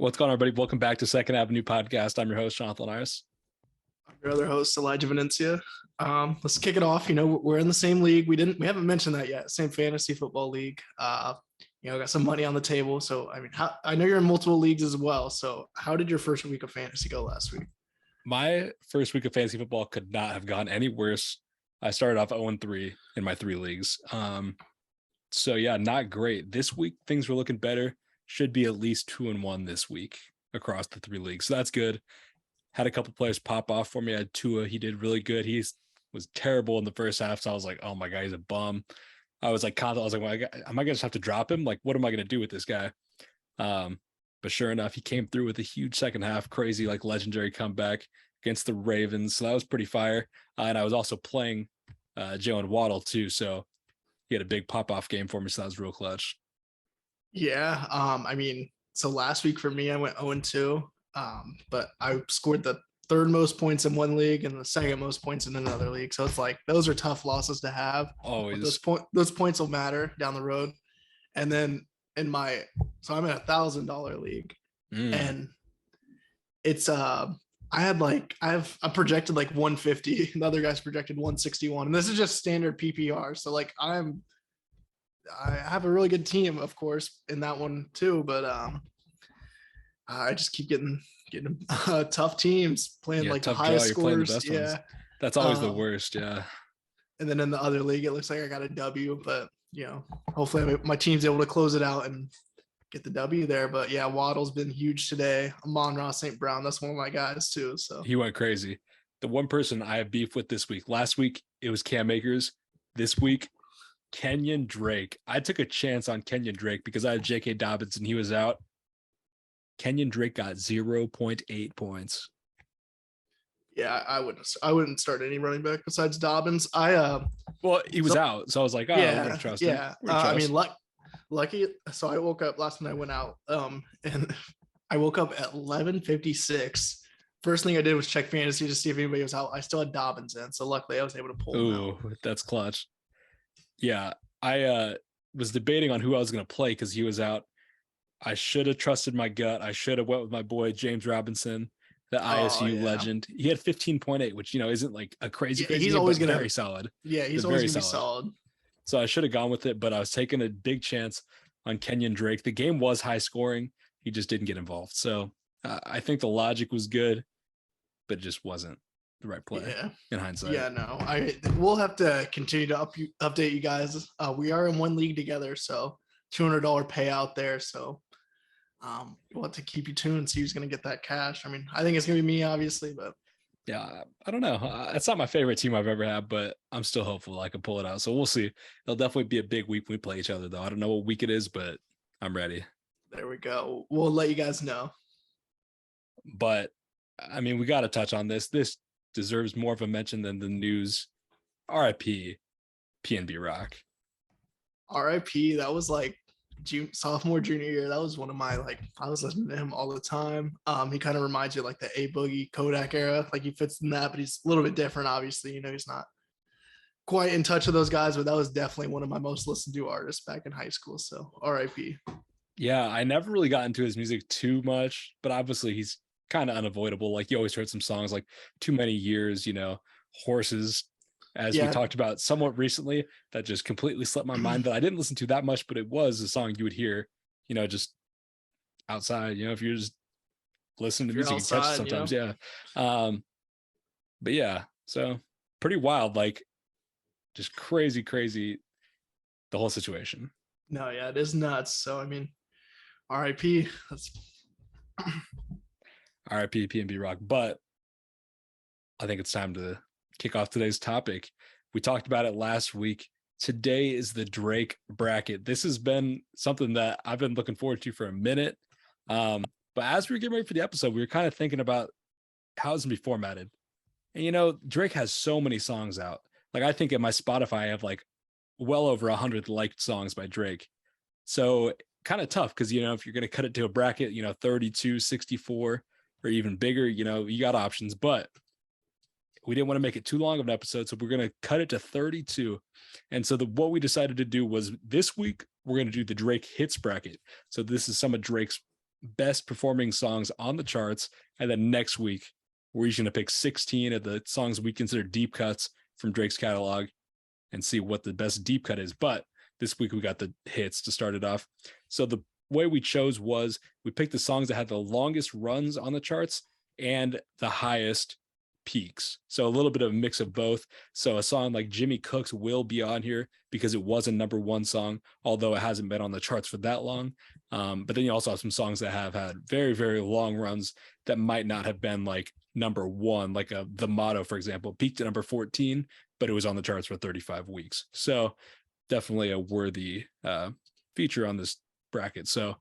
What's going on, everybody? Welcome back to Second Avenue Podcast. I'm your host, Jonathon and Elijah. I'm your other host, Elijah Venencia. Let's kick it off. We're in the same league. We haven't mentioned that yet. Same fantasy football league. Got some money on the table. So I know you're in multiple leagues as well. So how did your first week of fantasy go last week? My first week of fantasy football could not have gone any worse. I started off 0-3 in my 3 leagues. So yeah, not great. This week things were looking better. Should be at least 2-1 this week across the 3 leagues. So that's good. Had a couple players pop off for me. I had Tua. He did really good. He was terrible in the first half. So I was like, oh my God, he's a bum. I was like, well, am I going to just have to drop him? Like, what am I going to do with this guy? But sure enough, he came through with a huge second half, crazy, like legendary comeback against the Ravens. So that was pretty fire. And I was also playing Jalen Waddle too. So he had a big pop off game for me. So that was real clutch. Yeah. So last week for me, I went 0-2. But I scored the third most points in one league and the second most points in another league. So it's like those are tough losses to have. Always. Those points will matter down the road. And then I'm in a $1,000 league, and it's I'm projected like 150. The other guy's projected 161, and this is just standard PPR. So like I have a really good team, of course, in that one too, but I just keep getting tough teams playing like the highest scores. Yeah, that's always the worst. Yeah. And then in the other league, it looks like I got a W, but hopefully my team's able to close it out and get the W there. But yeah, Waddle's been huge today. Amon-Ra St. Brown, that's one of my guys too. So he went crazy. The one person I have beef with this week. Last week it was Cam Akers. This week, Kenyon Drake. I took a chance on Kenyon Drake because I had J.K. Dobbins and he was out. Kenyon Drake got 0.8 points. Yeah, I wouldn't start any running back besides Dobbins. Well, he was out, so I was like, oh, yeah, I'm gonna trust him. Lucky. So I woke up last night. I went out, and I woke up at 11:56. First thing I did was check fantasy to see if anybody was out. I still had Dobbins in, so luckily I was able to pull him out. That's clutch. Yeah, I was debating on who I was going to play because he was out. I should have trusted my gut. I should have went with my boy James Robinson, the ISU legend. He had 15.8, which isn't like a crazy. He's always going to be very solid. Yeah, he's always going to be solid. So I should have gone with it, but I was taking a big chance on Kenyon Drake. The game was high scoring. He just didn't get involved. So I think the logic was good, but it just wasn't the right play in hindsight. Yeah, no, we'll have to continue to update you guys. We are in one league together, so $200 payout there. So we'll have to keep you tuned and see who's going to get that cash. I think it's going to be me, obviously, but yeah, I don't know. It's not my favorite team I've ever had, but I'm still hopeful I can pull it out. So we'll see. It'll definitely be a big week when we play each other, though. I don't know what week it is, but I'm ready. There we go. We'll let you guys know. But we got to touch on this. This deserves more of a mention than the news. RIP PNB Rock. RIP. That was like sophomore, junior year. That was one of my I was listening to him all the time. He kind of reminds you of like the A Boogie Kodak era. Like he fits in that, but he's a little bit different. Obviously, he's not quite in touch with those guys, but that was definitely one of my most listened to artists back in high school. So RIP. Yeah, I never really got into his music too much, but obviously he's kind of unavoidable. Like you always heard some songs like Too Many Years, Horses, as we talked about somewhat recently, that just completely slipped my mind that I didn't listen to that much, but it was a song you would hear, just outside, if you're just listening to music, outside, you catch it sometimes. Yeah. But yeah, so pretty wild, like just crazy, the whole situation. No, yeah, it is nuts. So, RIP. RIP PNB Rock. But I think it's time to kick off today's topic. We talked about it last week. Today is the Drake bracket. This has been something that I've been looking forward to for a minute. But as we were getting ready for the episode, we were kind of thinking about how it's going to be formatted. And, Drake has so many songs out. Like I think at my Spotify, I have like well over 100 liked songs by Drake. So kind of tough because, if you're going to cut it to a bracket, 32, 64, or even bigger, you got options. But we didn't want to make it too long of an episode, so we're going to cut it to 32. And so what we decided to do was this week, we're going to do the Drake hits bracket. So this is some of Drake's best performing songs on the charts. And then next week, we're each going to pick 16 of the songs we consider deep cuts from Drake's catalog and see what the best deep cut is. But this week we got the hits to start it off. So the way we chose was we picked the songs that had the longest runs on the charts and the highest peaks. So a little bit of a mix of both. So a song like Jimmy Cook's will be on here because it was a #1 song, although it hasn't been on the charts for that long. But then you also have some songs that have had very, very long runs that might not have been like #1, like The Motto, for example, peaked at number 14, but it was on the charts for 35 weeks. So definitely a worthy feature on this bracket. So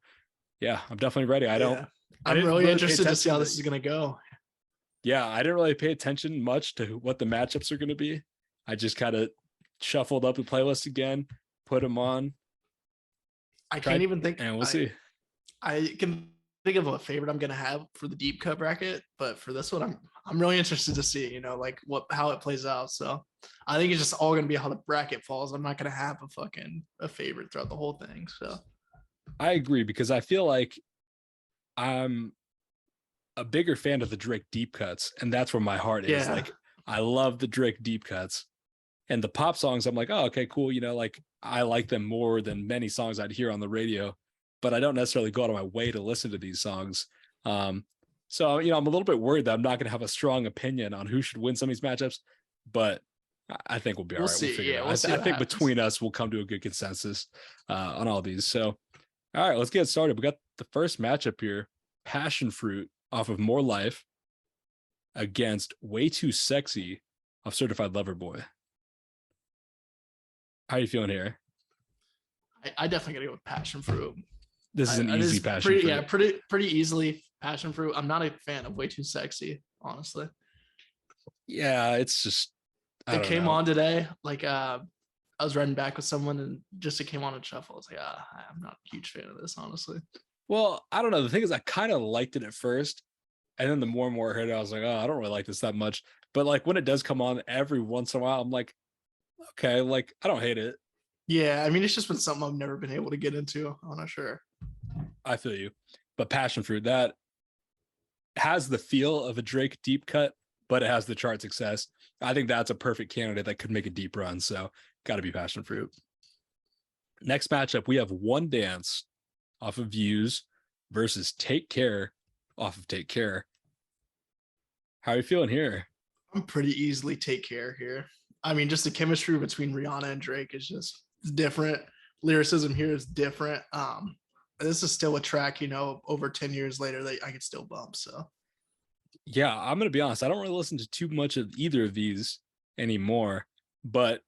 yeah, I'm definitely ready. I'm really interested to see how this is going to go. Yeah, I didn't really pay attention much to what the matchups are going to be. I just kind of shuffled up the playlist again, put them on. Can't even think. And we'll see. I can think of a favorite I'm going to have for the deep cut bracket, but for this one, I'm really interested to see, like how it plays out. So I think it's just all going to be how the bracket falls. I'm not going to have a favorite throughout the whole thing. So I agree, because I feel like I'm a bigger fan of the Drake deep cuts, and that's where my heart is. Like, I love the Drake deep cuts, and the pop songs, I'm like, oh, okay, cool. Like, I like them more than many songs I'd hear on the radio, but I don't necessarily go out of my way to listen to these songs. So, I'm a little bit worried that I'm not going to have a strong opinion on who should win some of these matchups, but I think we'll be all right. See. We'll figure it out. I think between us, we'll come to a good consensus on all these. So, all right, let's get started. We got the first matchup here, Passion Fruit off of More Life against Way Too Sexy of Certified Lover Boy. How are you feeling here? I definitely gotta go with Passion Fruit. This is an easy Passion Fruit. Yeah, pretty easily Passion Fruit. I'm not a fan of Way Too Sexy, honestly. Yeah, it's just it came on today. Like I was riding back with someone and just it came on and shuffle. I was like, I'm not a huge fan of this, honestly. Well, I don't know. The thing is, I kind of liked it at first, and then the more and more I heard it, I was like, oh, I don't really like this that much. But like when it does come on every once in a while, I'm like, okay, like I don't hate it. Yeah, I mean, it's just been something I've never been able to get into. I'm not sure. I feel you. But Passion Fruit, that has the feel of a Drake deep cut, but it has the chart success. I think that's a perfect candidate that could make a deep run. So got to be Passion Fruit. Next matchup, we have One Dance off of Views versus Take Care off of Take Care. How are you feeling here? I'm pretty easily Take Care here. I mean, just the chemistry between Rihanna and Drake is just different. Lyricism here is different. This is still a track, over 10 years later that I could still bump. So yeah, I'm going to be honest. I don't really listen to too much of either of these anymore, but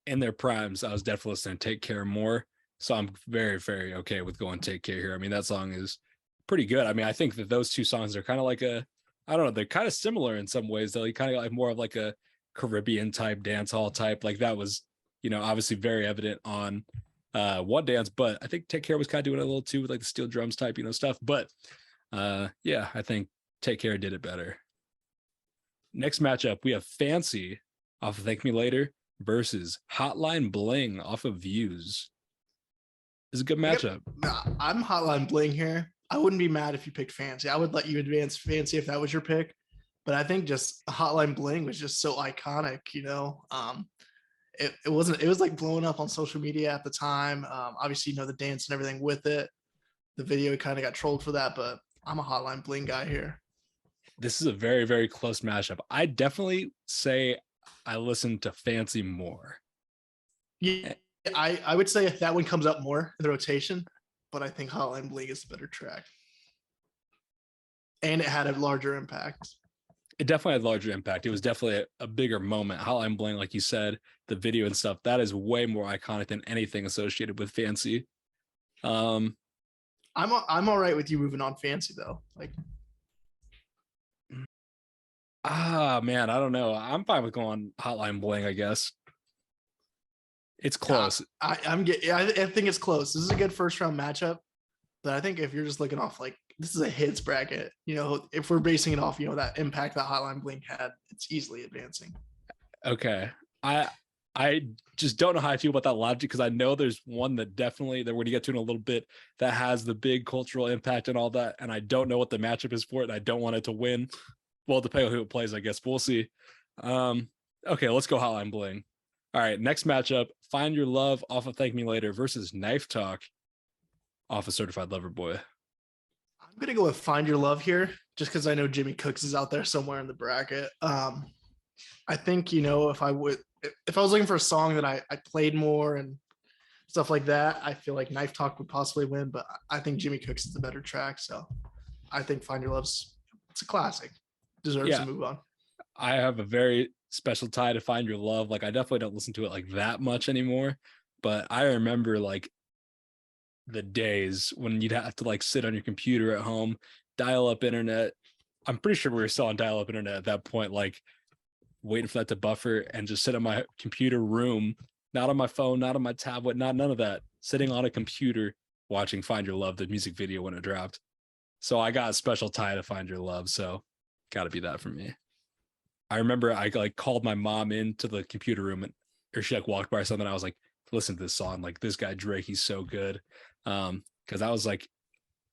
in their primes, I was definitely listening to Take Care more. So I'm very, very okay with going Take Care here. I mean, that song is pretty good. I mean, I think that those two songs are kind of like I don't know, they're kind of similar in some ways. They're kind of like more of like a Caribbean type, dance hall type. Like that was, obviously very evident on One Dance, but I think Take Care was kind of doing it a little too with like the steel drums type, stuff. But yeah, I think Take Care did it better. Next matchup, we have Fancy off of Thank Me Later versus Hotline Bling off of Views. It's a good matchup. I'm Hotline Bling here. I wouldn't be mad if you picked Fancy. I would let you advance Fancy if that was your pick. But I think just Hotline Bling was just so iconic, It was like blowing up on social media at the time. Obviously, the dance and everything with it. The video kind of got trolled for that, but I'm a Hotline Bling guy here. This is a very, very close matchup. I definitely say I listen to Fancy more. Yeah, I would say if that one comes up more in the rotation, but I think Hotline Bling is the better track. And it had a larger impact. It definitely had a larger impact. It was definitely a bigger moment. Hotline Bling, like you said, the video and stuff, that is way more iconic than anything associated with Fancy. I'm all right with you moving on Fancy though. Like, man, I don't know. I'm fine with going Hotline Bling, I guess. It's close. I think it's close. This is a good first round matchup, but I think if you're just looking off like this is a hits bracket, if we're basing it off, that impact that Hotline Bling had, it's easily advancing. Okay. I I just don't know how I feel about that logic because I know there's one that definitely that we're gonna get to in a little bit that has the big cultural impact and all that, and I don't know what the matchup is for it. And I don't want it to win. Well, depending on who it plays, I guess we'll see. Okay, let's go Hotline Bling. All right, next matchup: Find Your Love off of Thank Me Later versus Knife Talk off of Certified Lover Boy. I'm gonna go with Find Your Love here, just because I know Jimmy Cooks is out there somewhere in the bracket. I think if I was looking for a song that I played more and stuff like that, I feel like Knife Talk would possibly win, but I think Jimmy Cooks is the better track. So I think Find Your Love's it's a classic. Deserves to move on. I have a very special tie to Find Your Love. Like I definitely don't listen to it like that much anymore, but I remember like the days when you'd have to like sit on your computer at home, dial up internet. I'm pretty sure we were still on dial up internet at that point, like waiting for that to buffer and just sit on my computer room, not on my phone, not on my tablet, none of that, sitting on a computer watching Find Your Love, the music video when it dropped. So I got a special tie to Find Your Love. So gotta be that for me. I remember I like called my mom into the computer room or she like walked by or something. I was like, listen to this song. Like this guy Drake, he's so good. Because that was like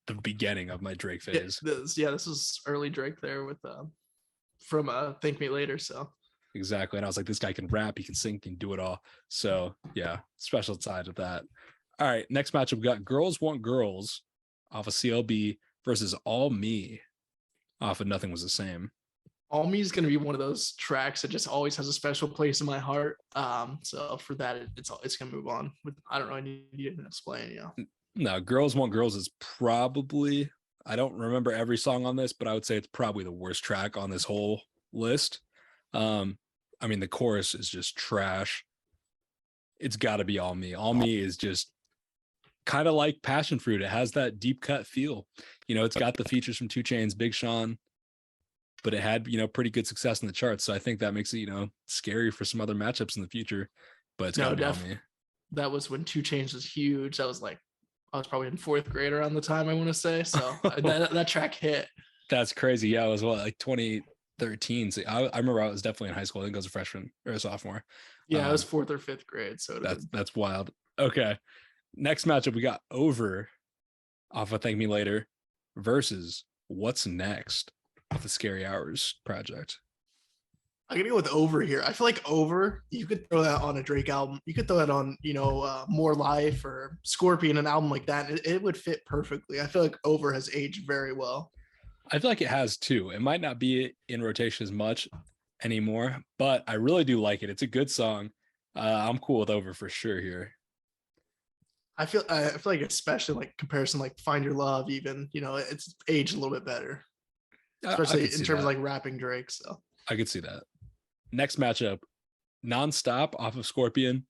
the beginning of my Drake phase. This is early Drake there with from Thank Me Later. So exactly. And I was like, this guy can rap, he can sing, he can do it all. So yeah, special side of that. All right, next matchup we got Girls Want Girls off of CLB versus All Me off of Nothing Was the Same. All Me is going to be one of those tracks that just always has a special place in my heart. So for that, it's going to move on. I don't really need you to explain. No, Girls Want Girls is probably, I don't remember every song on this, but I would say it's probably the worst track on this whole list. I mean, the chorus is just trash. It's got to be All Me. All Me is just kind of like Passion Fruit. It has that deep cut feel. It's got the features from 2 Chainz, Big Sean, but it had, pretty good success in the charts. So I think that makes it, scary for some other matchups in the future. But it's got to be All Me. That was when 2 Chainz was huge. That was like, I was probably in 4th grade around the time, I want to say. So that track hit. That's crazy. Yeah, it was like 2013. So I remember I was definitely in high school. I think I was a freshman or a sophomore. Yeah, I was 4th or 5th grade. So that's wild. Okay. Next matchup, we got Over off of Thank Me Later versus What's Next off the Scary Hours project. I'm gonna go with Over here. I feel like Over, you could throw that on a Drake album. You could throw that on, More Life or Scorpion, an album like that. It would fit perfectly. I feel like Over has aged very well. I feel like it has too. It might not be in rotation as much anymore, but I really do like it. It's a good song. I'm cool with Over for sure here. I feel like especially like comparison, like Find Your Love, even, it's aged a little bit better, especially in terms of like rapping Drake. So I could see that. Next matchup, Nonstop off of Scorpion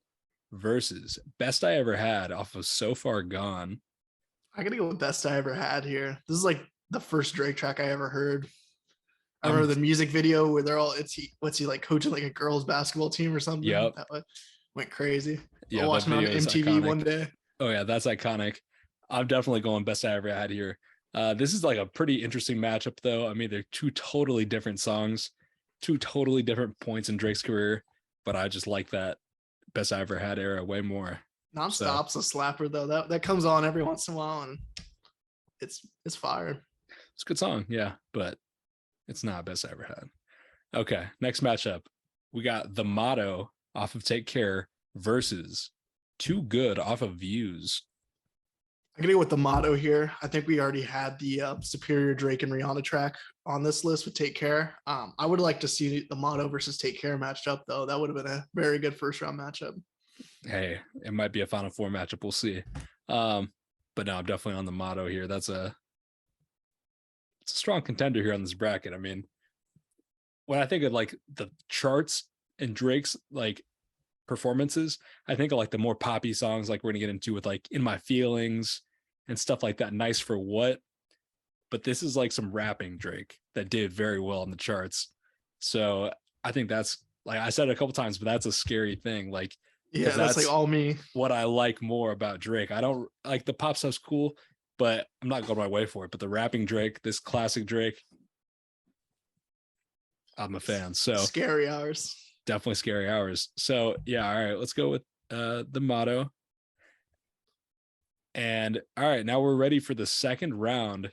versus Best I Ever Had off of So Far Gone. I gotta go with Best I Ever Had here. This is like the first Drake track I ever heard. I remember the music video where they're all what's he like coaching like a girls basketball team or something. Yep. That went crazy. Yeah, I'll watch him on MTV iconic. one day. Oh yeah, that's iconic. I'm definitely going Best I Ever Had here. This is like a pretty interesting matchup though. I mean, they're 2 totally different songs, 2 totally different points in Drake's career, but I just like that Best I Ever Had era way more. Nonstop's a slapper though. That comes on every once in a while and it's fire. It's a good song, yeah, but it's not Best I Ever Had. Okay, next matchup. We got The Motto off of Take Care versus Too Good off of Views. I'm gonna go with The Motto here. I think we already had the Superior Drake and Rihanna track on this list with Take Care. I would like to see The Motto versus Take Care matched up though. That would have been a very good first round matchup. Hey, it might be a Final Four matchup. We'll see. But no, I'm definitely on The Motto here. It's a strong contender here on this bracket. I mean, when I think of like the charts and Drake's like performances, I think of like the more poppy songs like we're gonna get into with like In My Feelings and stuff like that. Nice for What. But this is like some rapping Drake that did very well in the charts. So I think that's, like I said it a couple times, but that's a scary thing. Like, yeah, that's like All Me. What I like more about Drake. I don't like the pop stuff's cool, but I'm not going my way for it. But the rapping Drake, this classic Drake, I'm a fan. So Scary Hours. definitely scary hours. So yeah, all right, let's go with the motto. And all right, now we're ready for the second round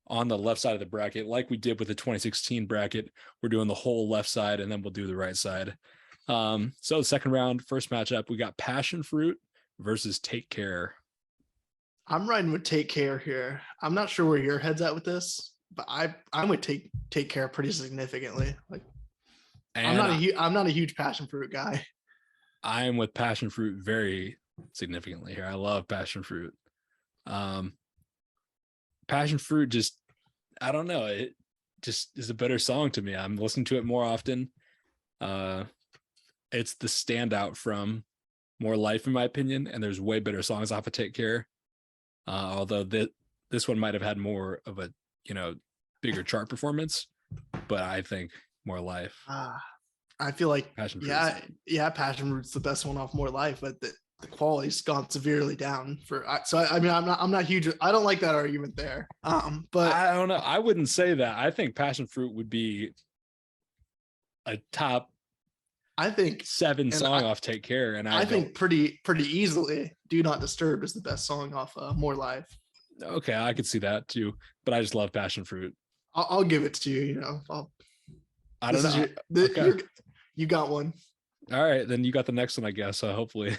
on the left side of the bracket. Like we did with the 2016 bracket, we're doing the whole left side and then we'll do the right side. So the second round, first matchup, we got Passion Fruit versus Take Care. I'm riding with Take Care here. I'm not sure where your head's at with this, but I'm with Take Care pretty significantly. Like And I'm not a huge Passion Fruit guy. I am with Passion Fruit very significantly here. I love Passion Fruit. Passion Fruit just, I don't know, it just is a better song to me. I'm listening to it more often. It's the standout from More Life, in my opinion, and there's way better songs off of Take Care. Although this one might have had more of a, bigger chart performance, but I think More Life. I feel like Passion Fruit. Passion Fruit's the best one off More Life, but the quality's gone severely down I'm not huge. I don't like that argument there. But I don't know. I wouldn't say that. I think Passion Fruit would be a top, I think 7 song off Take Care. And I think pretty easily Do Not Disturb is the best song off More Life. Okay, I could see that too, but I just love Passion Fruit. I'll give it to you. I don't know. Okay. You got one. All right, then you got the next one, I guess. So hopefully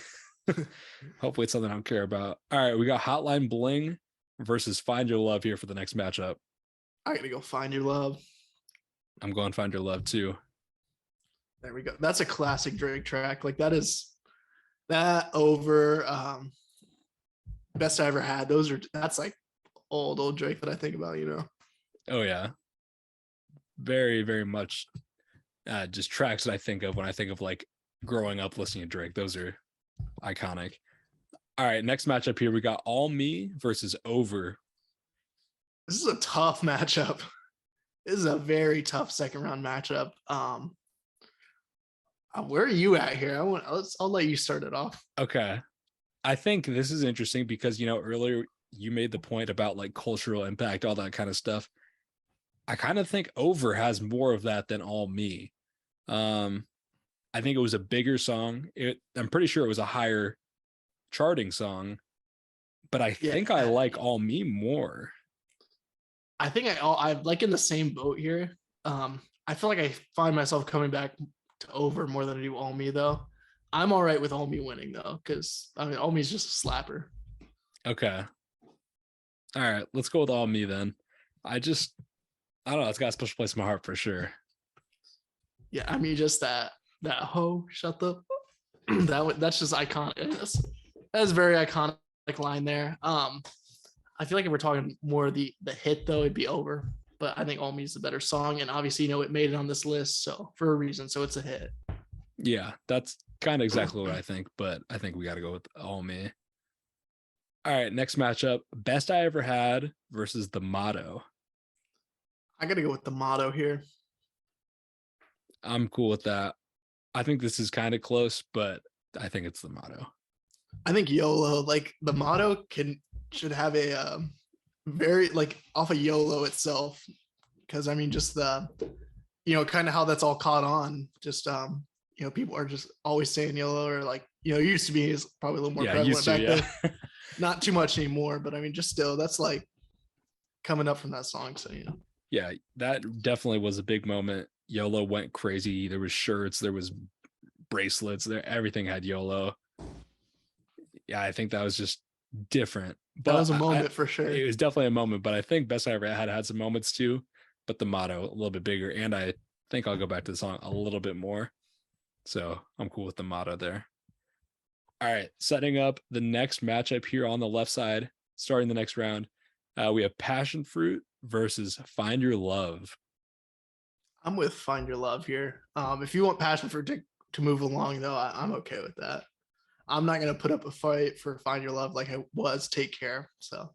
it's something I don't care about. All right, we got Hotline Bling versus Find Your Love here for the next matchup. I gotta go Find Your Love. I'm going Find Your Love too. There we go. That's a classic Drake track. Like that over Best I Ever Had. That's like old Drake that I think about, Oh yeah. Very, very much just tracks that I think of when I think of like growing up listening to Drake. Those are iconic. All right, next matchup here, we got All Me versus Over. This is a tough matchup. This is a very tough second round matchup. Where are you at here? I'll let you start it off. Okay. I think this is interesting because, earlier you made the point about like cultural impact, all that kind of stuff. I kind of think Over has more of that than All Me. I think it was a bigger song. I'm pretty sure it was a higher charting song, but I think I like All Me more. I think I like in the same boat here. I feel like I find myself coming back to Over more than I do All Me though. I'm all right with All Me winning though, because All Me is just a slapper. Okay. All right, let's go with All Me then. I don't know. It's got a special place in my heart for sure. Yeah, just that ho, shut the that's just iconic. That's very iconic line there. I feel like if we're talking more the hit though, it'd be Over. But I think All Me is the better song, and obviously, it made it on this list, so for a reason, so it's a hit. Yeah, that's kind of exactly what I think, but I think we got to go with All Me. All right, next matchup, Best I Ever Had versus The Motto. I got to go with The Motto here. I'm cool with that. I think this is kind of close, but I think it's The Motto. I think YOLO, like The Motto should have a very like off of YOLO itself, because just the kind of how that's all caught on, just people are just always saying YOLO, or like it used to be, is probably a little more prevalent back then. Not too much anymore, but just still, that's like coming up from that song. So yeah, that definitely was a big moment. YOLO went crazy. There was shirts, there was bracelets, everything had YOLO. Yeah, I think that was just different. But that was a moment for sure. It was definitely a moment, but I think Best I Ever had some moments too, but The Motto a little bit bigger. And I think I'll go back to the song a little bit more. So I'm cool with The Motto there. All right, setting up the next matchup here on the left side, starting the next round. We have Passion Fruit versus Find Your Love. I'm with Find Your Love here. If you want Passion Fruit to move along, though, I'm okay with that. I'm not going to put up a fight for Find Your Love like I was Take Care. So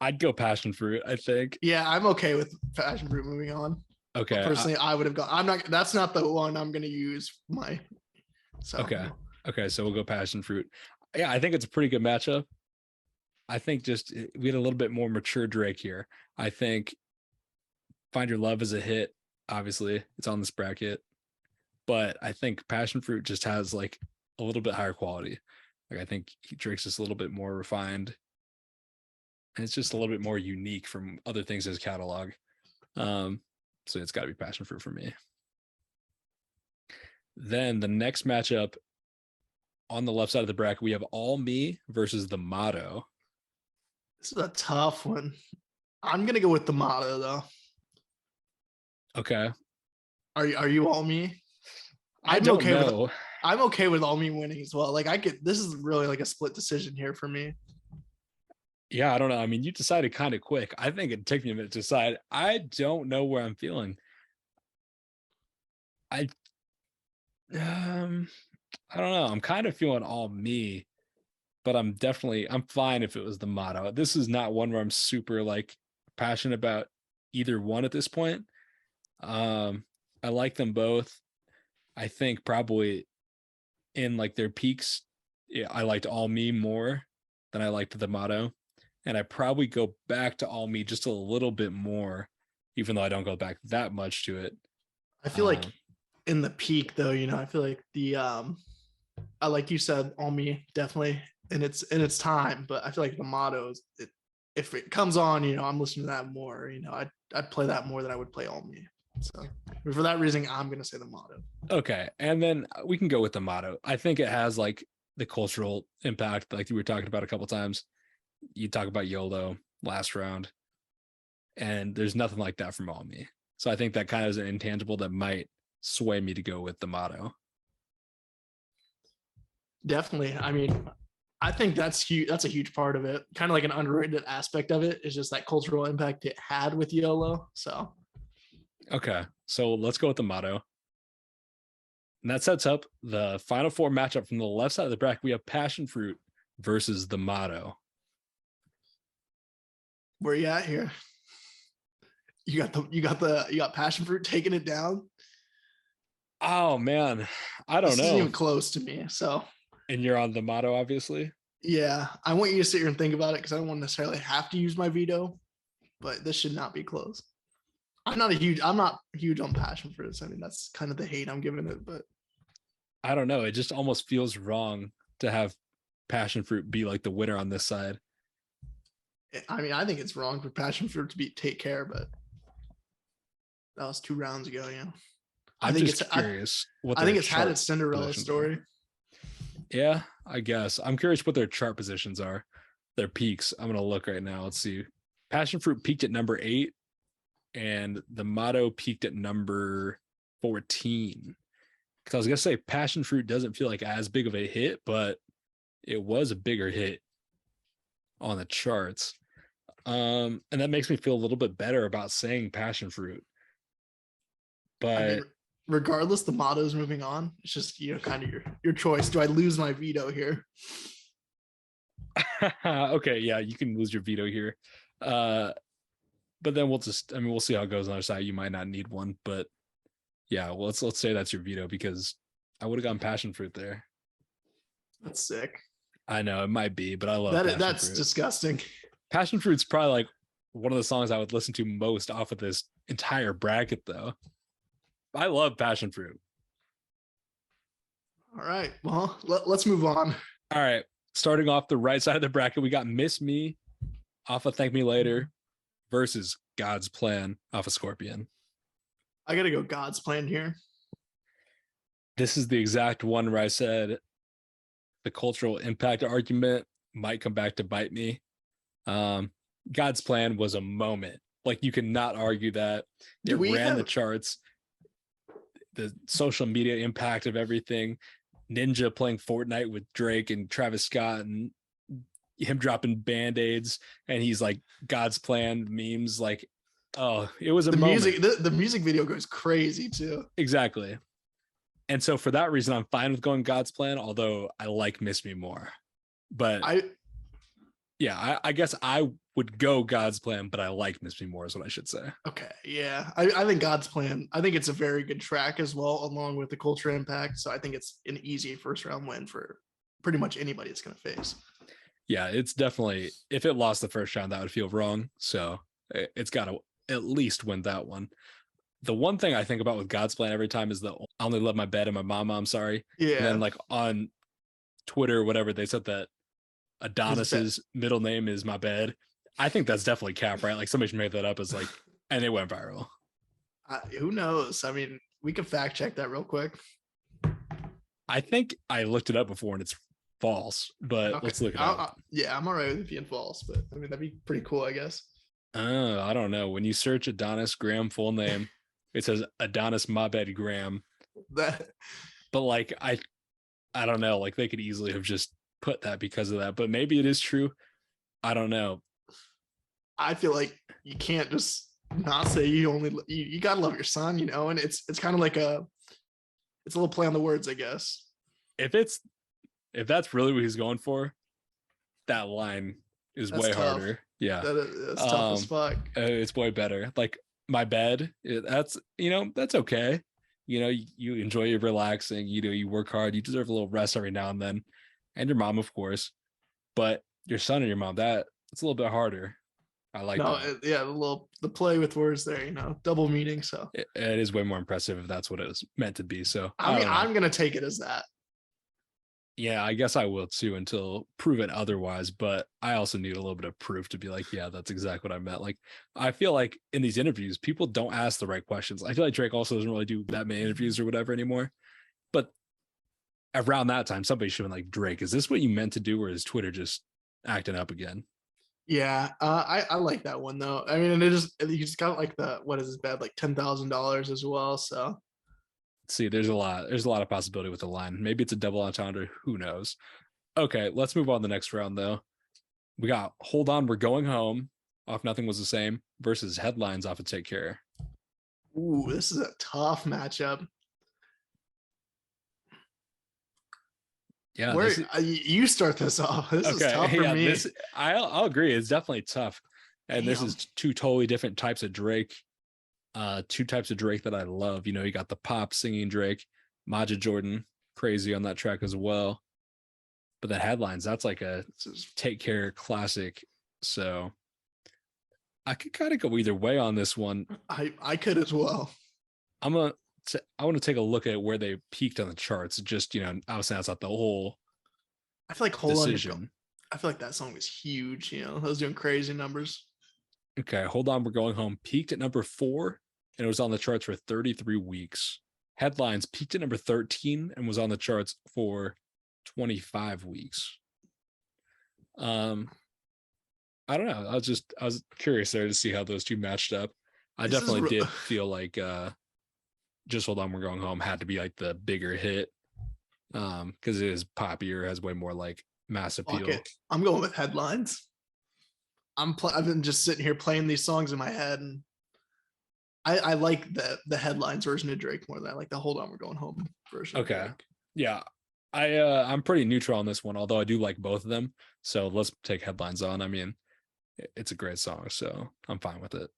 I'd go Passion Fruit, I think. Yeah, I'm okay with Passion Fruit moving on. Okay. But personally, I would have gone. That's not the one I'm going to use Okay, so we'll go Passion Fruit. Yeah, I think it's a pretty good matchup. I think just we had a little bit more mature Drake here. I think Find Your Love is a hit. Obviously, it's on this bracket. but I think Passion Fruit just has like a little bit higher quality. Like I think Drake's just a little bit more refined, and it's just a little bit more unique from other things in his catalog. So it's got to be Passion Fruit for me. Then the next matchup on the left side of the bracket, we have All Me versus the Motto. This is a tough one. I'm gonna go with the Motto though. Okay. Are you All Me? I don't know. I'm okay with All Me winning as well. Like this is really like a split decision here for me. Yeah, I don't know. I mean, you decided kind of quick. I think it'd take me a minute to decide. I don't know where I'm feeling. I don't know. I'm kind of feeling All Me, but I'm fine if it was the Motto. This is not one where I'm super like passionate about either one at this point. I like them both. I think probably in like their peaks, yeah, I liked All Me more than I liked the Motto. And I probably go back to All Me just a little bit more, even though I don't go back that much to it. I feel like in the peak though, I feel like the I like you said, All Me definitely in its time, but I feel like the Motto is if it comes on, I'm listening to that more. I'd play that more than I would play All Me. So for that reason, I'm gonna say the Motto. Okay, and then we can go with the Motto. I think it has like the cultural impact, like you were talking about a couple times. You talk about YOLO last round, and there's nothing like that from All Me. So I think that kind of is an intangible that might sway me to go with the Motto. Definitely. I mean, I think that's huge. That's a huge part of it. Kind of like an underrated aspect of it is just that cultural impact it had with YOLO. So, okay, so let's go with the Motto. And that sets up the final four matchup from the left side of the bracket. We have Passion Fruit versus the Motto. Where you at here? You got Passion Fruit taking it down. Oh man, I don't know. This isn't even close to me. So, and you're on the Motto, obviously. Yeah, I want you to sit here and think about it because I don't want to necessarily have to use my veto, but this should not be close. I'm not huge on Passion Fruit. I mean, that's kind of the hate I'm giving it, but I don't know. It just almost feels wrong to have Passion Fruit be like the winner on this side. I mean, I think it's wrong for Passion Fruit to be Take Care, but that was 2 rounds ago. I think it's curious. I think it's had its Cinderella story. Yeah, I guess. I'm curious what their chart positions are, their peaks. I'm gonna look right now. Let's see. Passion Fruit peaked at number 8, and the Motto peaked at number 14. Because I was gonna say Passion Fruit doesn't feel like as big of a hit, but it was a bigger hit on the charts. And that makes me feel a little bit better about saying Passion Fruit. But I mean, regardless, the Motto is moving on. It's just kind of your choice. Do I lose my veto here? Okay, yeah, you can lose your veto here. But then we'll see how it goes on the other side. You might not need one, but yeah, well, let's say that's your veto because I would have gone Passion Fruit there. That's sick. I know it might be, but I love that. That's Fruit. Disgusting. Passion Fruit's probably like one of the songs I would listen to most off of this entire bracket, though. I love Passion Fruit. All right, well, let's move on. All right, starting off the right side of the bracket, we got Miss Me off of Thank Me Later versus God's Plan off of Scorpion. I gotta go God's Plan here. This is the exact one where I said the cultural impact argument might come back to bite me. God's Plan was a moment. Like, you cannot argue that. It ran the charts. The social media impact of everything. Ninja playing Fortnite with Drake and Travis Scott and him dropping Band-Aids, and he's like God's Plan memes. Like, oh, it was a moment. The music video goes crazy too. Exactly. And so for that reason, I'm fine with going God's Plan, although I like Miss Me more. But I guess I would go God's Plan, but I like Miss Me more is what I should say. Okay. Yeah. I think God's Plan, I think it's a very good track as well, along with the culture impact. So I think it's an easy first round win for pretty much anybody it's going to face. Yeah, it's definitely, if it lost the first round, that would feel wrong. So it's got to at least win that one. the one thing I think about with God's Plan every time is the I only love my bed and my mama, I'm sorry. Yeah. And then like on Twitter or whatever, they said that Adonis's middle name is my bed. I think that's definitely cap, right? Like somebody should make that up as like, and it went viral. Who knows? I mean, we can fact check that real quick. I think I looked it up before and it's false, but Okay. let's look it up. Yeah, I'm all right with it being false, but I mean, that'd be pretty cool, I guess. I don't know. When you search Adonis Graham full name, it says Adonis Mabed Graham. But like, I don't know. Like they could easily have just put that because of that, but maybe it is true. I don't know. I feel like you can't just not say you gotta love your son, you know, and it's kind of like it's a little play on the words, I guess. If that's really what he's going for, that line is way harder. Yeah, that's tough as fuck. It's way better. Like my bed, that's okay. You know, you enjoy your relaxing. You know, you work hard. You deserve a little rest every now and then, and your mom, of course. But your son and your mom, it's a little bit harder. I like that. Yeah, the play with words there, you know, double meaning. So it is way more impressive if that's what it was meant to be. So I mean, I'm gonna take it as that. Yeah, I guess I will too until proven otherwise. But I also need a little bit of proof to be like, yeah, that's exactly what I meant. Like, I feel like in these interviews, people don't ask the right questions. I feel like Drake also doesn't really do that many interviews or whatever anymore. But around that time, somebody should have been like, Drake, is this what you meant to do, or is Twitter just acting up again? Yeah, I like that one though. I mean, you just got like what is his bad, like $10,000 as well. So see, there's a lot of possibility with the line. Maybe it's a double entendre. Who knows? Okay, let's move on to the next round though. We got Hold On, We're Going Home off Nothing Was the Same versus Headlines off of Take Care. Ooh, this is a tough matchup. Yeah, you start this off. This is tough for me. I'll agree. It's definitely tough. And this is two totally different types of Drake. Two types of Drake that I love. You know, you got the pop singing Drake, Maja Jordan, crazy on that track as well. But the Headlines, that's like a Take Care classic. So I could kind of go either way on this one. I could as well. I want to take a look at where they peaked on the charts. Just, you know, obviously that's not the whole I feel like I feel like that song was huge. You know, it was doing crazy numbers. Okay, Hold On, We're Going Home peaked at number 4 and it was on the charts for 33 weeks. Headlines peaked at number 13 and was on the charts for 25 weeks. I don't know. I was curious there to see how those two matched up. I definitely did feel like Just Hold On, We're Going Home had to be like the bigger hit. Because it is poppier, has way more like mass appeal. I'm going with Headlines. I've been just sitting here playing these songs in my head, and I like the Headlines version of Drake more than I like the Hold On, We're Going Home version. Okay. Yeah. I'm pretty neutral on this one, although I do like both of them. So let's take Headlines on. I mean, it's a great song, so I'm fine with it.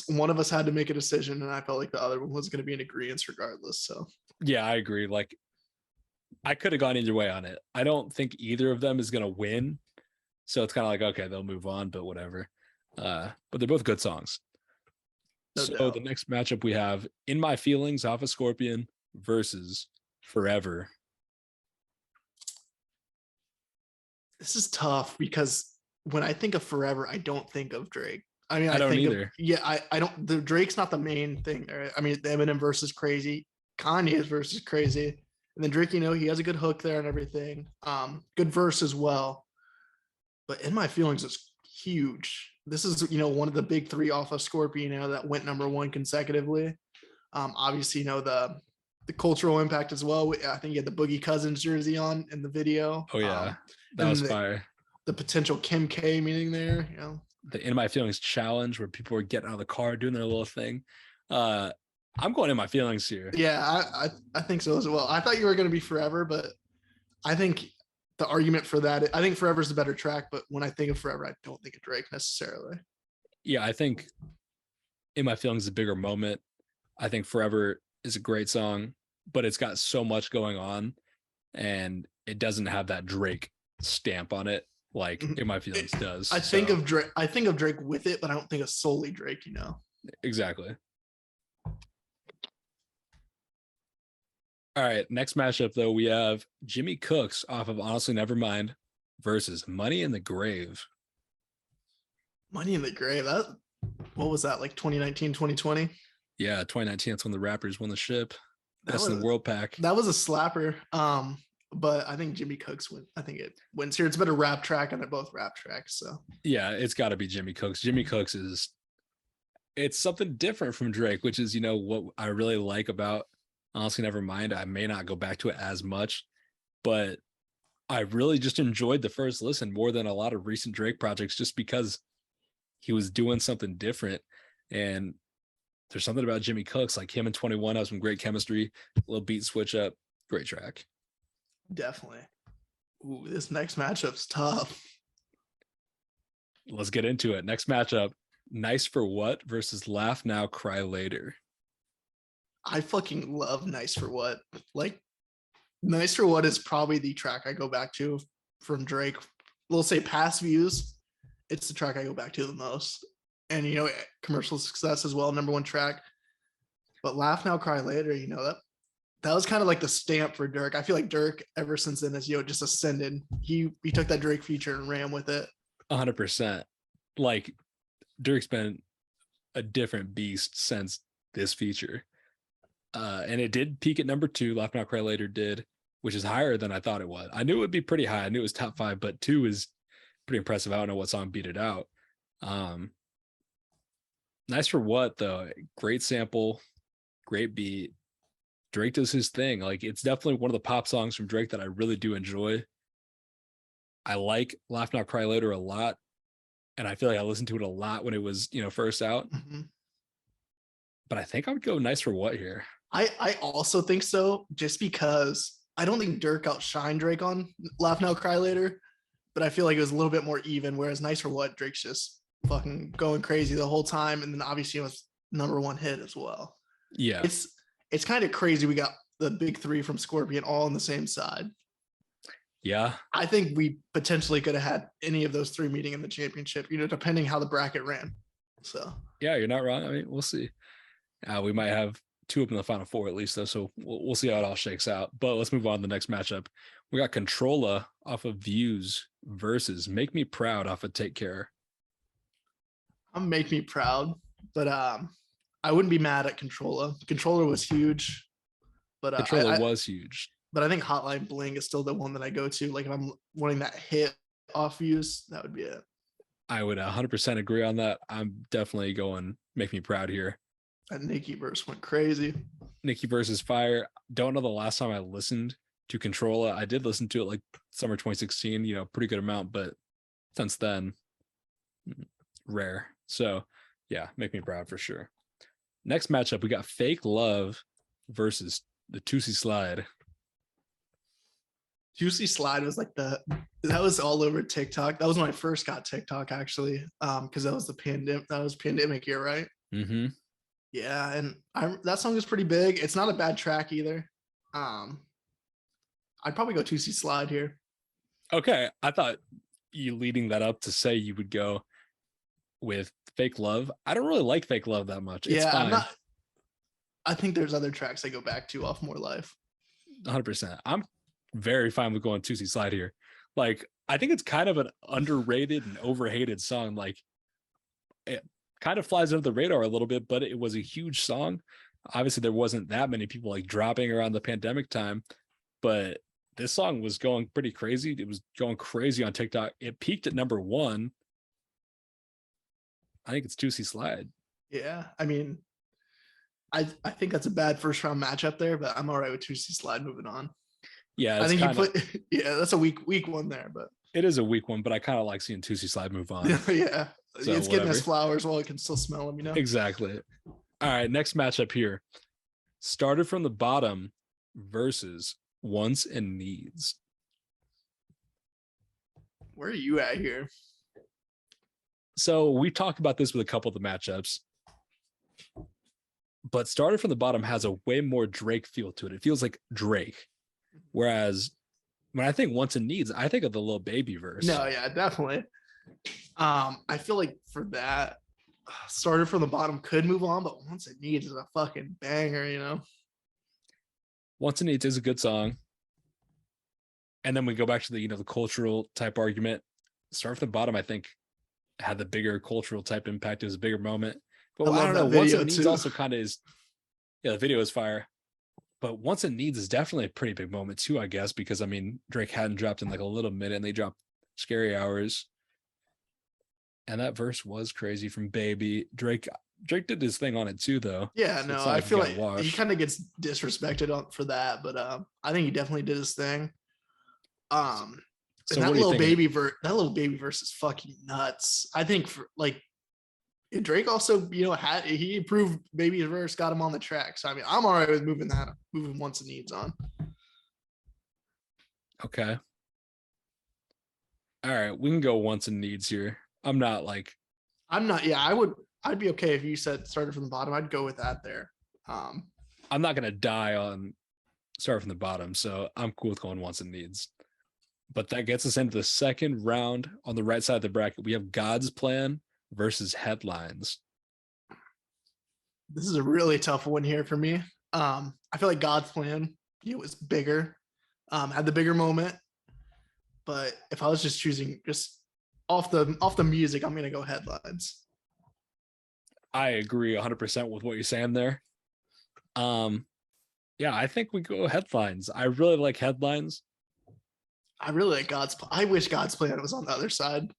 One of us had to make a decision, and I felt like the other one was going to be in agreement regardless. So yeah, I agree. Like, I could have gone either way on it. I don't think either of them is going to win. So it's kind of like, okay, they'll move on, but whatever. But they're both good songs. No doubt. The next matchup we have In My Feelings off of Scorpion versus Forever. This is tough because when I think of Forever, I don't think of Drake. I mean, I don't either. I don't. The Drake's not the main thing there. I mean, the Eminem verse is crazy. Kanye's verse is crazy. And then Drake, you know, he has a good hook there and everything. Good verse as well. But In My Feelings is huge. This is, you know, one of the big 3 off of Scorpion, you know, that went number 1 consecutively. Obviously, you know, the cultural impact as well. I think he had the Boogie Cousins jersey on in the video. Oh yeah, that was fire. The potential Kim K meaning there, you know. The In My Feelings challenge where people were getting out of the car doing their little thing. I'm going In My Feelings here. Yeah, I think so as well. I thought you were going to be Forever, but I think the argument for that, I think Forever is the better track, but when I think of Forever, I don't think of Drake necessarily. Yeah, I think In My Feelings is a bigger moment. I think Forever is a great song, but it's got so much going on and it doesn't have that Drake stamp on it like In My Feelings does. I think of Drake with it, but I don't think of solely Drake, you know. Exactly. All right, next matchup though, we have Jimmy Cooks off of Honestly Nevermind versus Money in the Grave. Money in the Grave. That what was that, like 2019, 2020? Yeah, 2019. That's when the Raptors won the ship. That Best in was the world pack. that was a slapper. But I think Jimmy Cooks win. I think it wins here. It's been a rap track, and they're both rap tracks. So Yeah, it's got to be Jimmy Cooks. Jimmy Cooks is it's something different from Drake, which is what I really like about Honestly Nevermind. I may not go back to it as much, but I really just enjoyed the first listen more than a lot of recent Drake projects, just because he was doing something different. And there's something about Jimmy Cooks, like him in 21 has some great chemistry, a little beat switch up, great track. definitely. Ooh, this next matchup's tough. Let's get into it. Next matchup, Nice for What versus Laugh Now, Cry Later. I fucking love Nice for What. Like, Nice for What is probably the track I go back to from Drake. We'll say past views. It's the track I go back to the most. And, commercial success as well, number one track. But Laugh Now, Cry Later, that was kind of like the stamp for Dirk. I feel like Dirk, ever since then, has just ascended. He took that Drake feature and ran with it. 100%. Like, Dirk's been a different beast since this feature. And it did peak at number 2. Laugh Now, Cry Later did, which is higher than I thought it would. I knew it would be pretty high. I knew it was top 5, but 2 is pretty impressive. I don't know what song beat it out. Nice for What, though? Great sample, great beat. Drake does his thing. Like, it's definitely one of the pop songs from Drake that I really do enjoy. I like Laugh Now, Cry Later a lot. And I feel like I listened to it a lot when it was, first out. Mm-hmm. But I think I would go Nice for What here. I also think so, just because I don't think Dirk outshined Drake on Laugh Now, Cry Later, but I feel like it was a little bit more even, whereas Nice for What, Drake's just fucking going crazy the whole time. And then obviously it was number 1 hit as well. Yeah. It's kind of crazy. We got the big 3 from Scorpion all on the same side. Yeah. I think we potentially could have had any of those 3 meeting in the championship, depending how the bracket ran. So yeah, you're not wrong. I mean, we'll see. We might have 2 up in the final 4 at least, though. So we'll see how it all shakes out. But let's move on to the next matchup. We got Controlla off of Views versus Make Me Proud off of Take Care. Make Me Proud, but I wouldn't be mad at Controlla. Controller was huge, but Controlla was huge. But I think Hotline Bling is still the one that I go to. Like, if I'm wanting that hit off Views, that would be it. I would 100% agree on that. I'm definitely going Make Me Proud here. That Nicki verse went crazy. Nicki versus Fire. Don't know the last time I listened to Controlla. I did listen to it like summer 2016, pretty good amount, but since then, rare. So yeah, Make Me Proud for sure. Next matchup, we got Fake Love versus the Tootsie Slide. Juicy Slide was like that was all over TikTok. That was when I first got TikTok, actually, because that was pandemic year, right? Mm-hmm. Yeah, and that song is pretty big. It's not a bad track either. I'd probably go Juicy Slide here. Okay, I thought you leading that up to say you would go with Fake Love. I don't really like Fake Love that much. It's fine. I think there's other tracks I go back to off More Life. 100%. I'm very fine with going Tootsie Slide here. Like, I think it's kind of an underrated and overhated song. Like, it kind of flies under the radar a little bit, but it was a huge song. Obviously, there wasn't that many people like dropping around the pandemic time, but this song was going pretty crazy. It was going crazy on TikTok. It peaked at number 1. I think it's Tootsie Slide. Yeah, I mean, I think that's a bad first round matchup there, but I'm all right with Tootsie Slide moving on. Yeah, I think that's a weak one there, but it is a weak one. But I kind of like seeing Tootsie Slide move on. Yeah, so it's getting us flowers while it can still smell them, Exactly. All right, next matchup here. Started from the Bottom versus Wants and Needs. Where are you at here? So we talked about this with a couple of the matchups, but Started from the Bottom has a way more Drake feel to it. It feels like Drake. Whereas when I think Wants and Needs, I think of the Lil Baby verse. No, yeah, definitely. I feel like for that, Started from the Bottom could move on, but Wants and Needs is a fucking banger, Wants and Needs is a good song. And then we go back to the, the cultural type argument. Start from the Bottom, I think, had the bigger cultural type impact. It was a bigger moment. But I don't know. Wants and Needs also kind of is, the video is fire. But Wants and Needs is definitely a pretty big moment too, I guess, because I mean, Drake hadn't dropped in like a little minute and they dropped Scary Hours. And that verse was crazy from Baby. Drake did his thing on it too, though. Yeah, so no, I feel like he kind of gets disrespected for that, but I think he definitely did his thing. So that little baby verse is fucking nuts. I think for like Drake also, he improved Baby's verse, got him on the track. So I mean, I'm all right with moving Wants and Needs on. Okay. All right, we can go Wants and Needs here. I'm not. Yeah, I'd be okay if you said Started from the Bottom. I'd go with that there. I'm not gonna die on Start from the Bottom, so I'm cool with going Wants and Needs. But that gets us into the second round. On the right side of the bracket, we have God's Plan versus Headlines. This is a really tough one here for me. I feel like God's Plan, was bigger, had the bigger moment. But if I was just choosing just off the music, I'm gonna go Headlines. I agree 100% with what you're saying there. Yeah, I think we go Headlines. I really like Headlines. I really like I wish God's Plan was on the other side.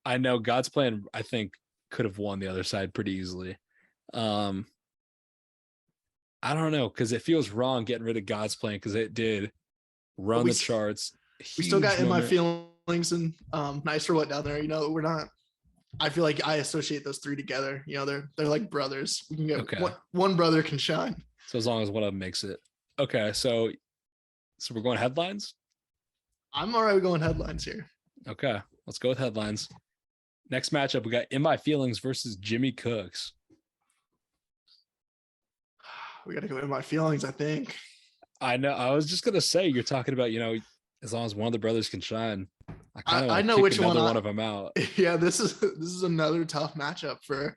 I know God's Plan, I think, could have won the other side pretty easily. I don't know, because it feels wrong getting rid of God's Plan because it did run the charts. We still got In My Feelings and Nice for What down there. We're not. I feel like I associate those three together. They're like brothers. We can get one brother can shine. So as long as one of them makes it. Okay, so we're going Headlines? I'm all right with going Headlines here. Okay, let's go with Headlines. Next matchup, we got In My Feelings versus Jimmy Cooks. We got to go In My Feelings, I think. I know. I was just going to say, you're talking about, as long as one of the brothers can shine. I know which one of them out. Yeah, this is another tough matchup for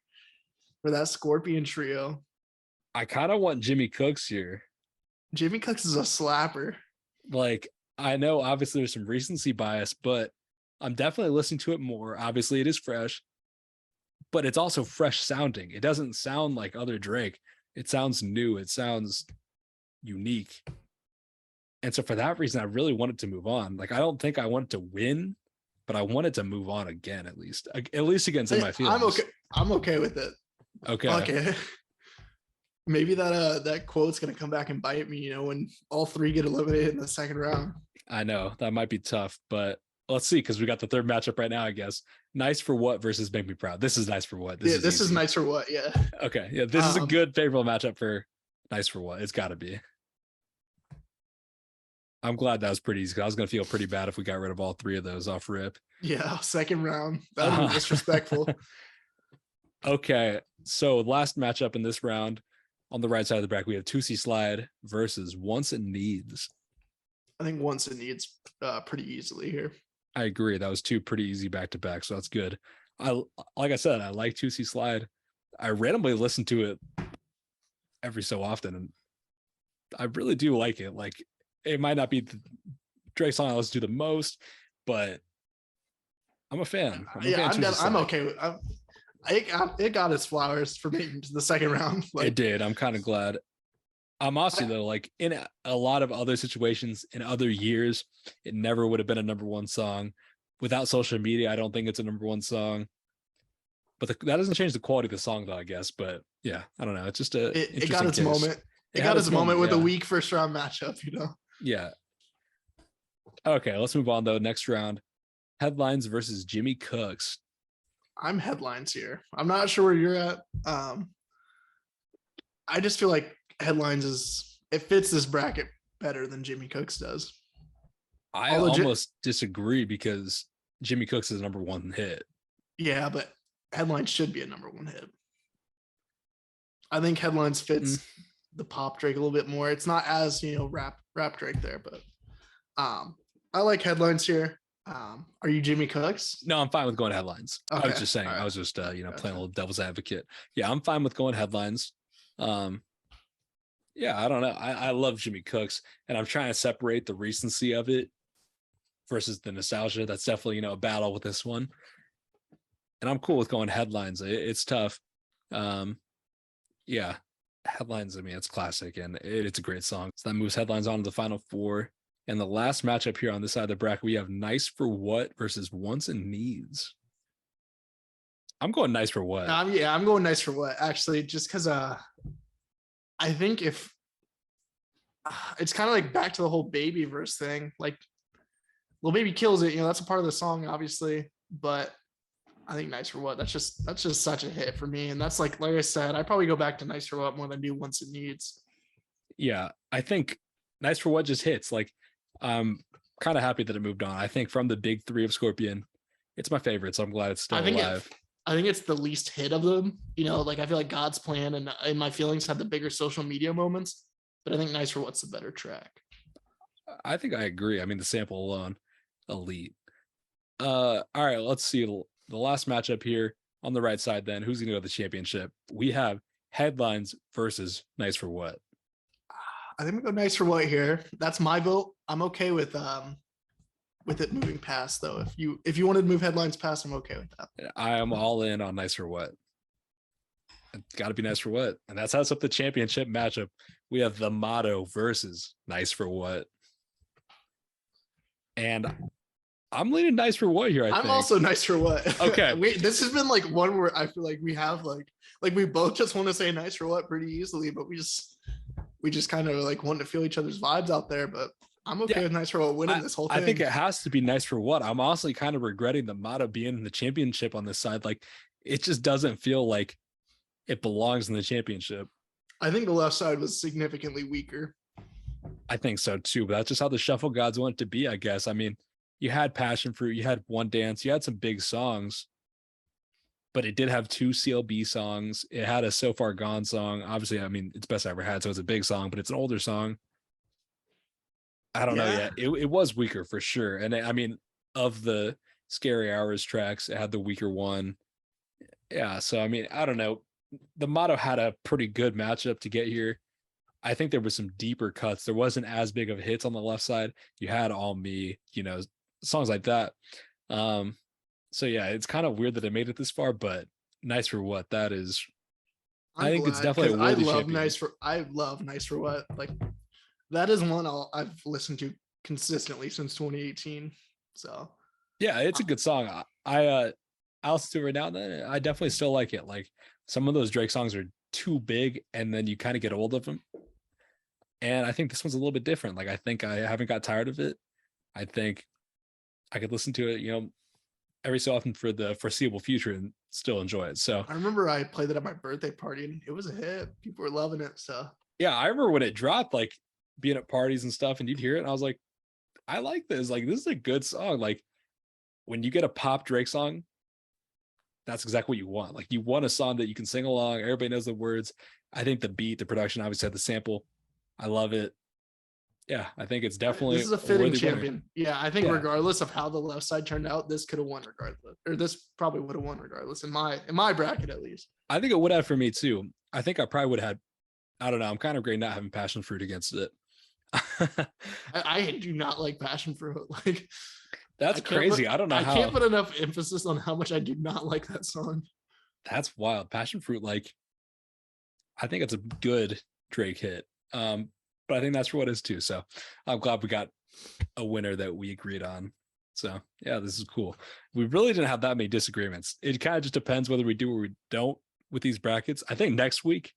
that Scorpion trio. I kind of want Jimmy Cooks here. Jimmy Cooks is a slapper. I know obviously there's some recency bias, but I'm definitely listening to it more. Obviously it is fresh, but it's also fresh sounding. It doesn't sound like other Drake. It sounds new. It sounds unique. And so for that reason, I really wanted to move on. I don't think I wanted to win, but I wanted to move on again, at least against In My Feelings. I'm okay with it. Okay. Maybe that quote's going to come back and bite me, when all three get eliminated in the second round. I know that might be tough, but let's see, because we got the third matchup right now, I guess. Nice for What versus Make Me Proud. This is Nice for What. This is Nice for What. Yeah. Okay. Yeah. This is a good favorable matchup for Nice for What. It's got to be. I'm glad that was pretty easy, because I was going to feel pretty bad if we got rid of all three of those off rip. Yeah. Second round. That would be disrespectful. Okay. So last matchup in this round, on the right side of the bracket, we have Tootsie Slide versus Wants and Needs. I think Wants and Needs pretty easily here. I agree. That was two pretty easy back-to-back, so that's good. Like I said, I like Tootsie Slide. I randomly listen to it every so often, and I really do like it. It might not be the Drake song I listen to the most, but I'm a fan. I'm okay with it. Got its flowers for making to the second round. It did. I'm kind of glad. I'm also though, in a lot of other situations in other years, it never would have been a number one song. Without social media, I don't think it's a number one song. But that doesn't change the quality of the song, though, I guess. But yeah, I don't know. It's just it got its moment. It got its moment with a weak first round matchup, Yeah. Okay, let's move on though. Next round, Headlines versus Jimmy Cooks. I'm Headlines here. I'm not sure where you're at. I just feel like Headlines fits this bracket better than Jimmy Cooks does. I almost disagree, because Jimmy Cooks is a number one hit. Yeah, but Headlines should be a number one hit. I think Headlines fits the pop Drake a little bit more. It's not as rap Drake there, but I like Headlines here. Are you Jimmy Cooks? No, I'm fine with going Headlines. Okay. I was just saying. Right. I was just playing a little devil's advocate. Yeah, I'm fine with going Headlines. Yeah, I don't know. I love Jimmy Cooks, and I'm trying to separate the recency of it versus the nostalgia. That's definitely, a battle with this one. And I'm cool with going headlines. It's tough. Um, yeah, headlines. I mean, it's classic and it's a great song. So that moves headlines on to the final four. And the last matchup here on this side of the bracket, we have Nice for What versus Wants and Needs. I'm going Nice for What. I'm going Nice for What, actually, just because I think if it's kind of like back to the whole baby verse thing, like Lil Baby kills it, that's a part of the song, obviously, but I think Nice for What, that's just such a hit for me. And that's like I said, I probably go back to Nice for What more than do Wants and Needs. Yeah, I think Nice for What just hits. Like, I'm kind of happy that it moved on. I think from the big three of Scorpion, it's my favorite, so I'm glad it's still alive. I think it's the least hit of them. Like I feel like God's Plan and In My Feelings had the bigger social media moments, but I think Nice for What's the better track. I think I agree. I mean, the sample alone, elite. All right, let's see the last matchup here on the right side. Then who's going to go to the championship? We have Headlines versus Nice for What. I think we go Nice for What here. That's my vote. I'm okay with it moving past, though. If you wanted to move Headlines past, I'm okay with that. I am all in on Nice for What. It's got to be Nice for What, and that sets up the championship matchup. We have The Motto versus Nice for What, and I'm leaning Nice for What here. I'm also Nice for What. Okay. This has been like one where I feel like we have like we both just want to say Nice for What pretty easily, but we just kind of like want to feel each other's vibes out there. But I'm okay with Nice for What winning this whole thing. I think it has to be Nice for What. I'm honestly kind of regretting The Motto being in the championship on this side. Like, it just doesn't feel like it belongs in the championship. I think the left side was significantly weaker. I think so too, but that's just how the Shuffle Gods want it to be, I guess. I mean, you had Passion Fruit, you had One Dance, you had some big songs, but it did have 2 CLB songs. It had a So Far Gone song. Obviously, I mean, it's best I ever had, so it's a big song, but it's an older song. I don't know yet. It was weaker for sure. And I mean, of the Scary Hours tracks, it had the weaker one. Yeah, so I mean, I don't know. The Motto had a pretty good matchup to get here. I think there was some deeper cuts. There wasn't as big of hits on the left side. You had All Me, songs like that. So yeah, it's kind of weird that it made it this far, but Nice for What, that is. I think it's definitely a worthy champion. I love Nice for What. Like, that is one I've listened to consistently since 2018. So yeah, it's a good song. I listen to it right now and then. I definitely still like it. Like, some of those Drake songs are too big and then you kind of get old of them. And I think this one's a little bit different. Like, I think I haven't got tired of it. I think I could listen to it, every so often for the foreseeable future and still enjoy it. So I remember I played it at my birthday party and it was a hit. People were loving it. So yeah, I remember when it dropped, like being at parties and stuff, and you'd hear it, and I was like, I like this. Like, this is a good song. Like, when you get a pop Drake song, that's exactly what you want. Like, you want a song that you can sing along. Everybody knows the words. I think the beat, the production, obviously had the sample. I love it. Yeah, I think it's definitely this is a fitting champion. Winner. Yeah, I think regardless of how the left side turned out, this could have won regardless, or this probably would have won regardless in my bracket at least. I think it would have for me too. I think I probably would have had. I don't know. I'm kind of great not having Passion Fruit against it. I do not like Passion Fruit. Like, that's crazy. I don't know. I can't put enough emphasis on how much I do not like that song. That's wild. Passion Fruit, like, I think it's a good Drake hit. But I think that's for what it is too. So I'm glad we got a winner that we agreed on. So yeah, this is cool. We really didn't have that many disagreements. It kind of just depends whether we do or we don't with these brackets. I think next week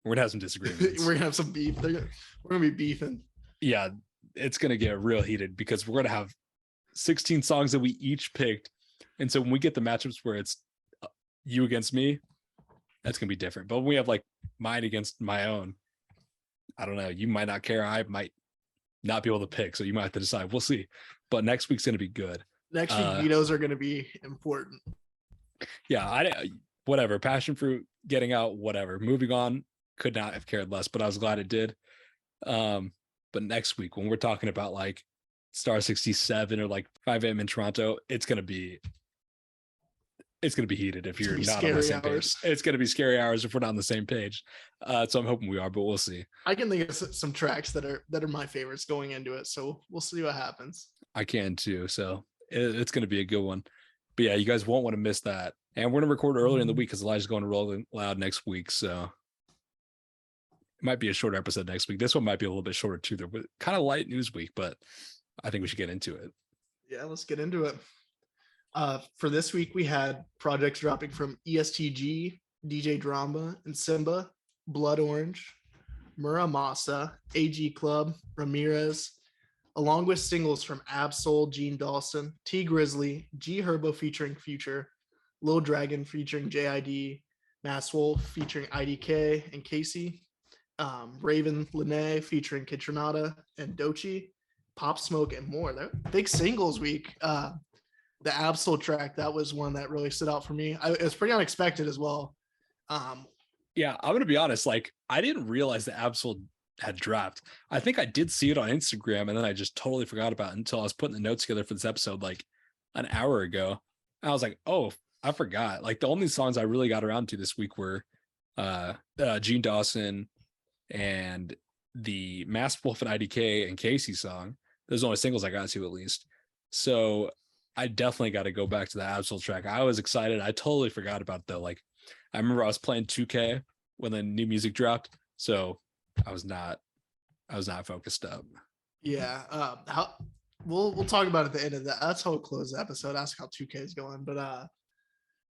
we're gonna have some disagreements. We're gonna have some beef. We're gonna be beefing. Yeah, it's gonna get real heated because we're gonna have 16 songs that we each picked. And so when we get the matchups where it's you against me, that's gonna be different. But when we have like mine against my own, I don't know. You might not care. I might not be able to pick. So you might have to decide. We'll see. But next week's going to be good. Next week, vetoes are going to be important. Yeah. Whatever. Passion Fruit getting out, whatever. Moving on. Could not have cared less, but I was glad it did. But next week, when we're talking about like Star 67 or like 5 a.m. in Toronto, it's going to be it's going to be heated if you're be not on the scary same hours. page. It's going to be scary hours if we're not on the same page. So I'm hoping we are, but we'll see. I can think of some tracks that are my favorites going into it. So we'll see what happens. I can too. So it's going to be a good one. But yeah, you guys won't want to miss that. And we're going to record earlier in the week because Elijah's going to Rolling Loud next week. So it might be a shorter episode next week. This one might be a little bit shorter too. They're kind of light news week, but I think we should get into it. Yeah, let's get into it. For this week, we had projects dropping from EST Gee, DJ Drama and Simba, Blood Orange, Muramasa, AG Club, Ramirez, along with singles from Absol, Gene Dawson, T Grizzly, G Herbo featuring Future, Lil Dragon featuring JID, Mass Wolf featuring IDK and Casey, Raven Lene featuring Kitronada and Dochi, Pop Smoke, and more. They're big singles week. The Absol track, that was one that really stood out for me. It was pretty unexpected as well. Yeah, I'm going to be honest. Like, I didn't realize that Absol had dropped. I think I did see it on Instagram, and then I just totally forgot about it until I was putting the notes together for this episode like an hour ago. I was like, oh, I forgot. Like, the only songs I really got around to this week were Gene Dawson and the Masked Wolf and IDK and Casey song. Those are the only singles I got to, at least. So I definitely got to go back to the Absol track. I was excited. I totally forgot about that. Like, I remember I was playing 2K when the new music dropped, so I was not focused up. Yeah, we'll talk about it at the end of that. That's how we'll close the episode. Ask how 2K is going, but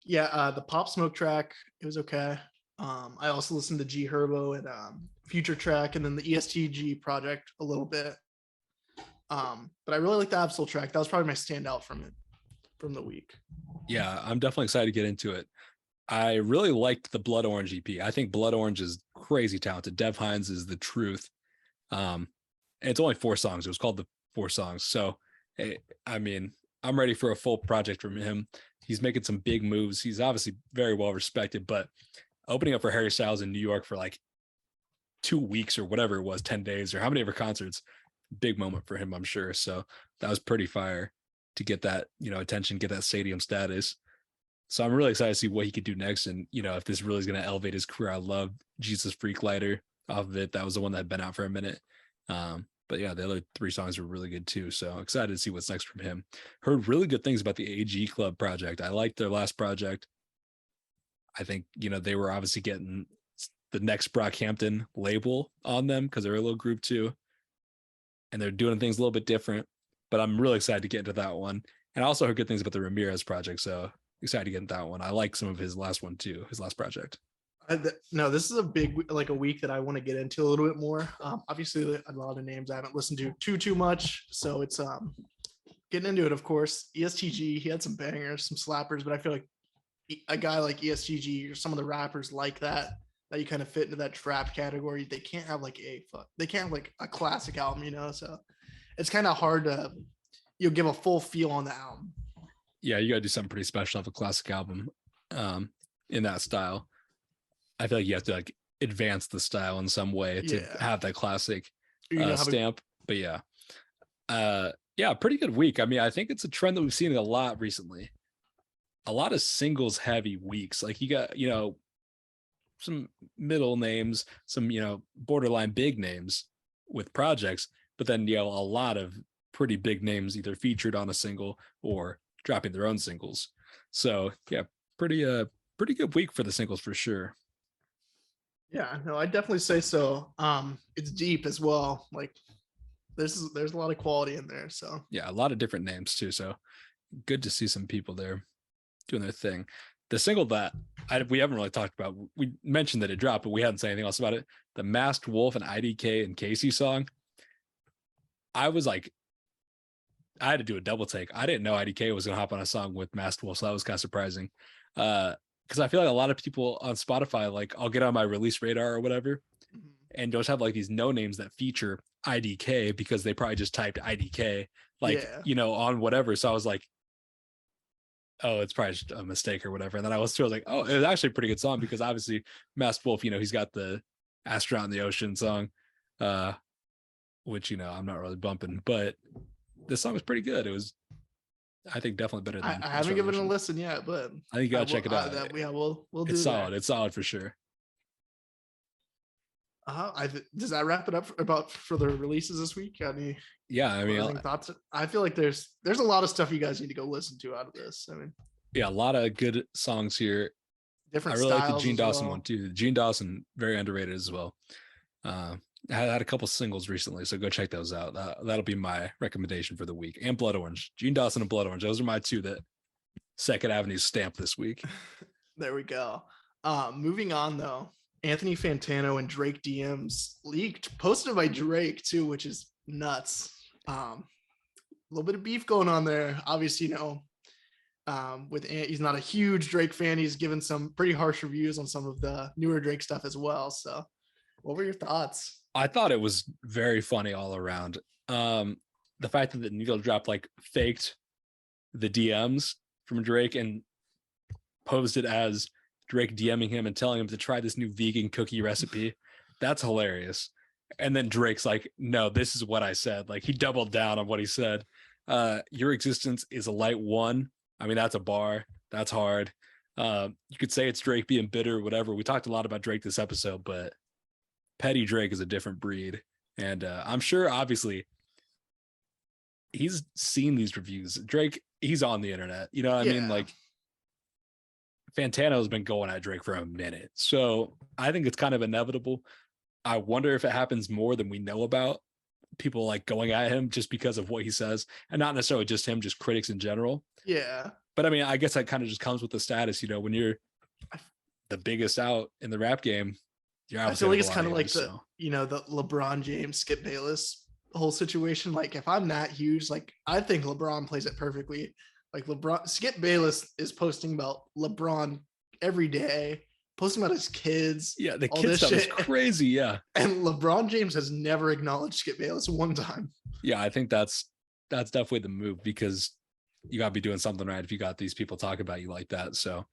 the Pop Smoke track, it was okay. I also listened to G Herbo and Future track, and then the EST Gee project a little bit. But I really like the Absol track. That was probably my standout from the week. Yeah, I'm definitely excited to get into it. I really liked the Blood Orange EP. I think Blood Orange is crazy talented. Dev Hines is the truth. And it's only 4 songs. It was called the 4 songs. So, I mean, I'm ready for a full project from him. He's making some big moves. He's obviously very well respected, but opening up for Harry Styles in New York for like 2 weeks or whatever it was, 10 days or how many ever concerts, big moment for him, I'm sure. So that was pretty fire to get that, attention, get that stadium status. So I'm really excited to see what he could do next. And, if this really is going to elevate his career. I love Jesus Freak Lighter off of it. That was the one that had been out for a minute. But yeah, the other 3 songs were really good too. So excited to see what's next from him. Heard really good things about the AG Club project. I liked their last project. I think, they were obviously getting the next Brockhampton label on them because they're a little group too. And they're doing things a little bit different. But I'm really excited to get into that one. And I also heard good things about the Ramirez project. So excited to get into that one. I like some of his last one too, his last project. No, this is a week that I want to get into a little bit more. Obviously, a lot of names I haven't listened to too much, so it's getting into it. Of course, EST Gee, he had some bangers, some slappers, but I feel like a guy like EST Gee or some of the rappers like that you kind of fit into that trap category. They can't have like a classic album, so it's kind of hard to give a full feel on the album. Yeah, you got to do something pretty special of a classic album in that style. I feel like you have to like advance the style in some way to have that classic stamp. But yeah, pretty good week. I mean, I think it's a trend that we've seen a lot recently. A lot of singles heavy weeks. Like you got, some middle names, some, borderline big names with projects, but then, a lot of pretty big names either featured on a single or dropping their own singles. So yeah, pretty good week for the singles for sure. Yeah, no, I definitely say so. It's deep as well. Like there's a lot of quality in there. So yeah, a lot of different names too. So good to see some people there doing their thing. The single that we haven't really talked about, we mentioned that it dropped, but we hadn't said anything else about it. The Masked Wolf and IDK and Casey song. I was like, I had to do a double take. I didn't know IDK was going to hop on a song with Masked Wolf, so that was kind of surprising. Because I feel like a lot of people on Spotify, like I'll get on my release radar or whatever, and just have like these no names that feature IDK because they probably just typed IDK, on whatever. So I was like, oh, it's probably just a mistake or whatever. And then I was like, oh, it was actually a pretty good song because obviously Masked Wolf, he's got the Astronaut in the Ocean song, which, I'm not really bumping, but this song was pretty good. It was I think definitely better than I haven't given it a listen yet, but I think you gotta check it out. We'll do It's solid. there. It's solid for sure. Does that wrap it up for the releases this week? Any Yeah, I mean, thoughts? I feel like there's a lot of stuff you guys need to go listen to out of this. I mean, yeah, a lot of good songs here. Different I really like the styles Gene as Dawson well. one too. Gene Dawson, very underrated as well. Had a couple singles recently, so go check those out. That'll be my recommendation for the week. And Blood Orange, Gene Dawson and Blood Orange. Those are my two that Second Avenue stamp this week. There we go. Moving on though, Anthony Fantano and Drake DMs leaked, posted by Drake too, which is nuts. A little bit of beef going on there. Obviously, he's not a huge Drake fan. He's given some pretty harsh reviews on some of the newer Drake stuff as well. So, what were your thoughts? I thought it was very funny all around. The fact that the needle drop faked the DMs from Drake and posed it as Drake DMing him and telling him to try this new vegan cookie recipe. That's hilarious. And then Drake's like, no, this is what I said. He doubled down on what he said. Your existence is a light one. I mean, that's a bar. That's hard. You could say it's Drake being bitter, whatever. We talked a lot about Drake this episode, but Petty Drake is a different breed. And I'm sure, obviously, he's seen these reviews. Drake, he's on the internet. You know what I mean? Fantano's been going at Drake for a minute. So I think it's kind of inevitable. I wonder if it happens more than we know about. People going at him just because of what he says, and not necessarily just him, just critics in general. Yeah. But I mean, I guess that kind of just comes with the status, when you're the biggest out in the rap game, you're I feel like it's kind of like the LeBron James, Skip Bayless whole situation. If I'm that huge, I think LeBron plays it perfectly. Skip Bayless is posting about LeBron every day, posting about his kids. Yeah, the kid stuff is crazy. Yeah. And LeBron James has never acknowledged Skip Bayless one time. Yeah, I think that's definitely the move, because you gotta be doing something right if you got these people talking about you like that. So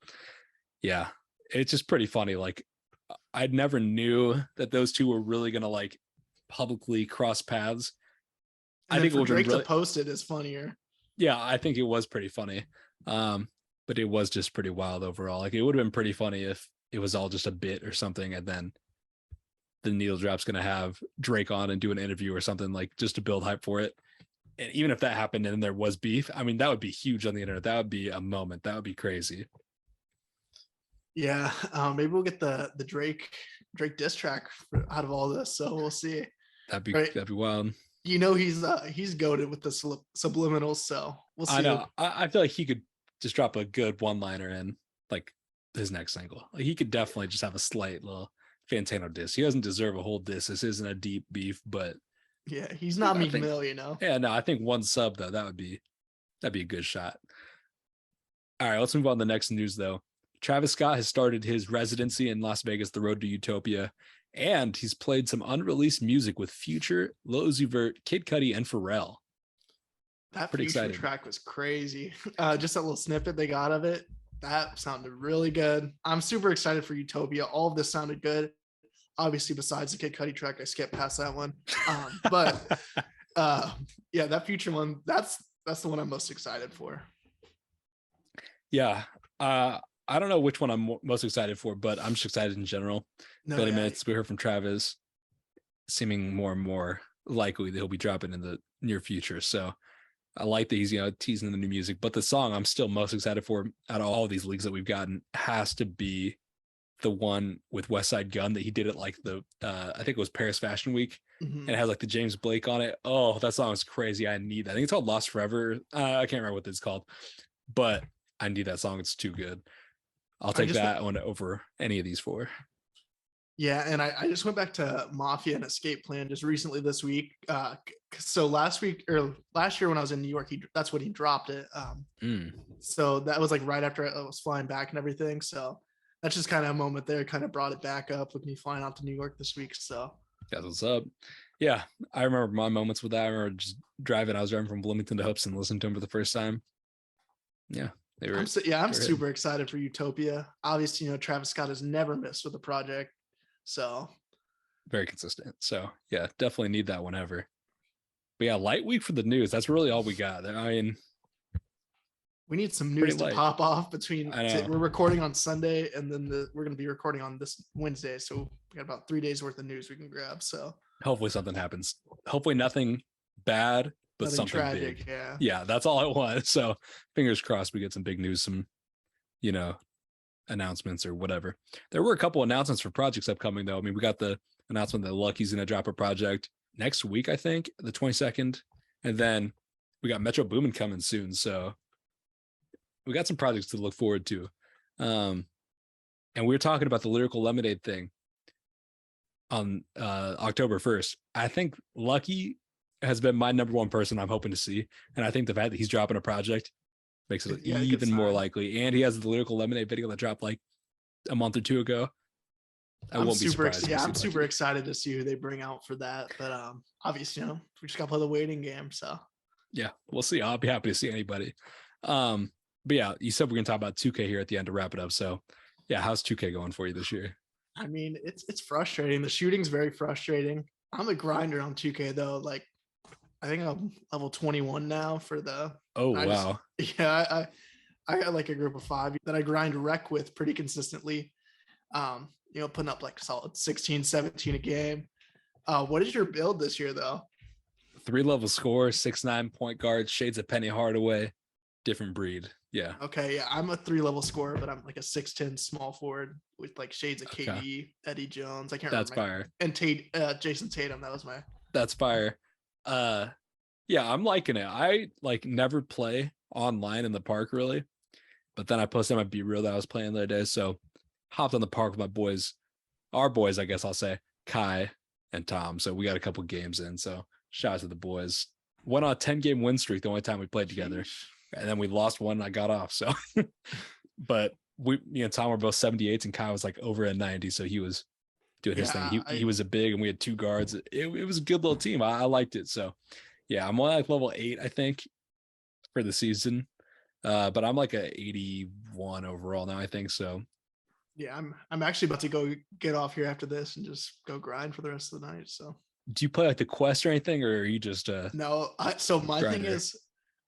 yeah, it's just pretty funny. I never knew that those two were really gonna publicly cross paths. And I think for Drake to post it is funnier. Yeah, I think it was pretty funny. But it was just pretty wild overall. It would have been pretty funny if it was all just a bit or something, and then the needle drop's gonna have Drake on and do an interview or something, just to build hype for it. And even if that happened and there was beef, I mean, that would be huge on the internet. That would be a moment. That would be crazy. Yeah, maybe we'll get the Drake diss track out of all this. So we'll see. That'd be wild. He's goated with the subliminals, so we'll see. I know. I feel like he could just drop a good one-liner in his next single. He could definitely just have a slight little Fantano diss. He doesn't deserve a whole diss. This isn't a deep beef, but yeah, he's not Meek Mill, Yeah, no, I think one sub though, that'd be a good shot. All right, let's move on to the next news though. Travis Scott has started his residency in Las Vegas, The Road to Utopia, and he's played some unreleased music with Future, Lil Uzi Vert, Kid Cudi, and Pharrell. That pretty Future exciting. Track was crazy. Just that little snippet they got of it, that sounded really good. I'm super excited for Utopia. All of this sounded good. Obviously, besides the Kid Cudi track, I skipped past that one. But yeah, that Future one, that's the one I'm most excited for. Yeah. I don't know which one I'm most excited for, but I'm just excited in general. Minutes we heard from Travis, seeming more and more likely that he'll be dropping in the near future. So I like that he's teasing the new music, but the song I'm still most excited for out of all of these leaks that we've gotten has to be the one with West Side Gun that he did at I think it was Paris Fashion Week, and it has the James Blake on it. Oh, that song is crazy. I need that. I think it's called Lost Forever. I can't remember what it's called, but I need that song. It's too good. I'll take that one over any of these four. Yeah, and I just went back to Mafia and Escape Plan just recently this week. So last year when I was in New York, that's when he dropped it. So that was right after I was flying back and everything. So that's just kind of a moment there, kind of brought it back up with me flying out to New York this week. So that's what's up. Yeah, I remember my moments with that. I remember just driving. I was driving from Bloomington to Hoops and listening to him for the first time. Yeah. I'm super excited for Utopia. Obviously, Travis Scott has never missed with a project. So very consistent. So yeah, definitely need that whenever. But yeah, light week for the news. That's really all we got. I mean, We need some Pretty news to light. pop off between. I know. We're recording on Sunday, and then we're going to be recording on this Wednesday. So we got about 3 days worth of news we can grab. So Hopefully something happens. Hopefully nothing bad, but nothing something tragic. big. Yeah. Yeah, that's all I want. So fingers crossed we get some big news, some, you know, announcements or whatever. There were a couple announcements for projects upcoming though. I mean, we got the announcement that Lucky's going to drop a project next week, I think, the 22nd, and then we got Metro Boomin coming soon. So we got some projects to look forward to. And we were talking about the Lyrical Lemonade thing on October 1st. I think Lucky has been my number one person I'm hoping to see. And I think the fact that he's dropping a project makes it even more likely. And he has the Lyrical Lemonade video that dropped like a month or two ago. I'm super excited to see who they bring out for that. But obviously, you know, we just got to play the waiting game. So yeah, we'll see. I'll be happy to see anybody. But yeah, you said we're gonna talk about 2K here at the end to wrap it up. So yeah, how's 2K going for you this year? I mean, it's frustrating. The shooting's very frustrating. I'm a grinder on 2K though. Like I think I'm level 21 now for the wow. I got like a group of 5 that I grind rec with pretty consistently. You know, putting up like solid 16, 17 a game. What is your build this year though? 3-level score, 6'9" point guard, shades of Penny Hardaway, different breed. Yeah. Okay. Yeah. I'm a 3-level scorer, but I'm like a 6'10" small forward with like shades of KD, Eddie Jones. I can't remember. That's fire. And Jason Tatum. That was my. That's fire. Yeah, I'm liking it. I like never play online in the park really, but then I posted my B-reel that I was playing the other day. So hopped on the park with my boys, our boys, I guess I'll say, Kai and Tom. So we got a couple games in. So shout out to the boys. Went on a 10-game win streak the only time we played together. And then we lost one and I got off. So but me and Tom were both 78s and Kai was like over at 90. So he was doing his thing. He was a big and we had 2 guards. It was a good little team. I liked it. So yeah, I'm on like level 8, I think, for the season. But I'm like a 81 overall now, I think. So yeah, I'm actually about to go get off here after this and just go grind for the rest of the night. So do you play like the quest or anything, or are you just no? So my thing is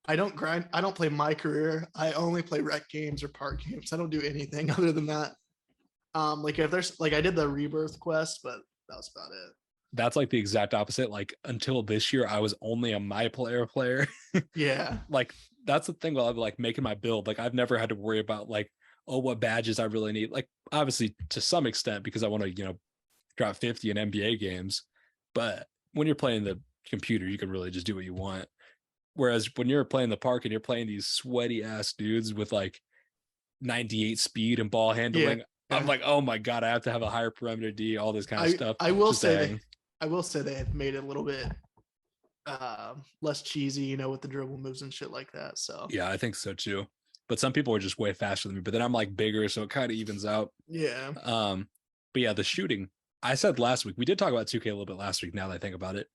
I don't grind. I don't play my career. I only play rec games or park games. I don't do anything other than that. Like if there's like I did the rebirth quest, but that was about it. That's like the exact opposite. Like until this year, I was only a my player. Yeah. Like that's the thing while I'm like making my build. Like I've never had to worry about like, oh, what badges I really need. Like obviously to some extent because I want to, you know, drop 50 in NBA games. But when you're playing the computer, you can really just do what you want. Whereas when you're playing the park and you're playing these sweaty ass dudes with like 98 speed and ball handling, I'm like, oh my God, I have to have a higher perimeter D, all this kind of stuff. I will say they have made it a little bit less cheesy, you know, with the dribble moves and shit like that. So yeah, I think so too. But some people are just way faster than me. But then I'm like bigger, so it kind of evens out. Yeah. But yeah, the shooting. I said last week, we did talk about 2K a little bit last week. Now that I think about it,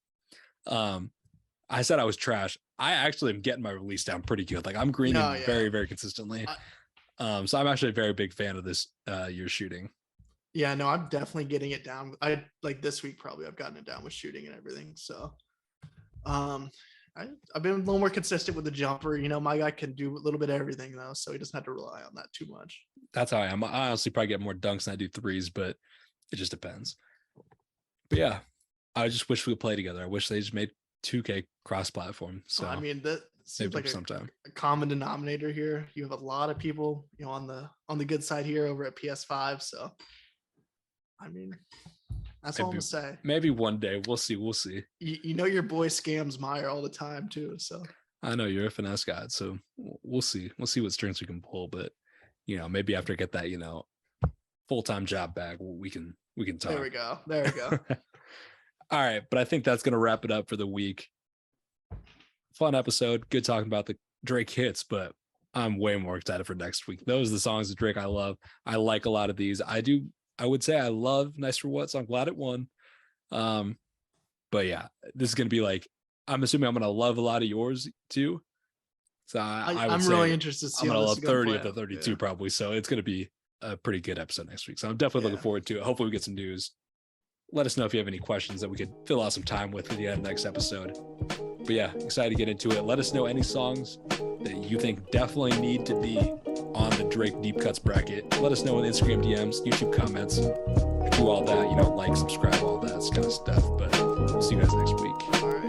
I said I was trash. I actually am getting my release down pretty good. Like I'm greening very, very consistently. So I'm actually a very big fan of this year's shooting. Yeah, no, I'm definitely getting it down. I like this week probably I've gotten it down with shooting and everything. So I've been a little more consistent with the jumper. You know, my guy can do a little bit of everything though, so he doesn't have to rely on that too much. That's how I am. I honestly probably get more dunks than I do threes, but it just depends. But yeah, I just wish we could play together. I wish they just made 2K cross-platform. So I mean, that seems like a common denominator here. You have a lot of people, you know, on the good side here over at PS5. So I mean, that's all I'm gonna say. Maybe one day we'll see. We'll see. You know, your boy scams Meyer all the time too. So I know you're a finesse guy. So we'll see. We'll see what strings we can pull. But you know, maybe after I get that, you know, full-time job back, we can talk. There we go. All right, but I think that's gonna wrap it up for the week. Fun episode. Good talking about the Drake hits, but I'm way more excited for next week. Those are the songs of Drake I love. I like a lot of these. I would say I love Nice for What, so I'm glad it won. But yeah, this is gonna be like, I'm assuming I'm gonna love a lot of yours too. So I'm really interested to see. I'm gonna love 30 of the 32 probably. So it's gonna be a pretty good episode next week. So I'm definitely looking forward to it. Hopefully we get some news. Let us know if you have any questions that we could fill out some time with at the end of the next episode. But yeah, excited to get into it. Let us know any songs that you think definitely need to be on the Drake Deep Cuts bracket. Let us know in Instagram DMs, YouTube comments, do all that, like, subscribe, all that kind of stuff. But we'll see you guys next week. All right.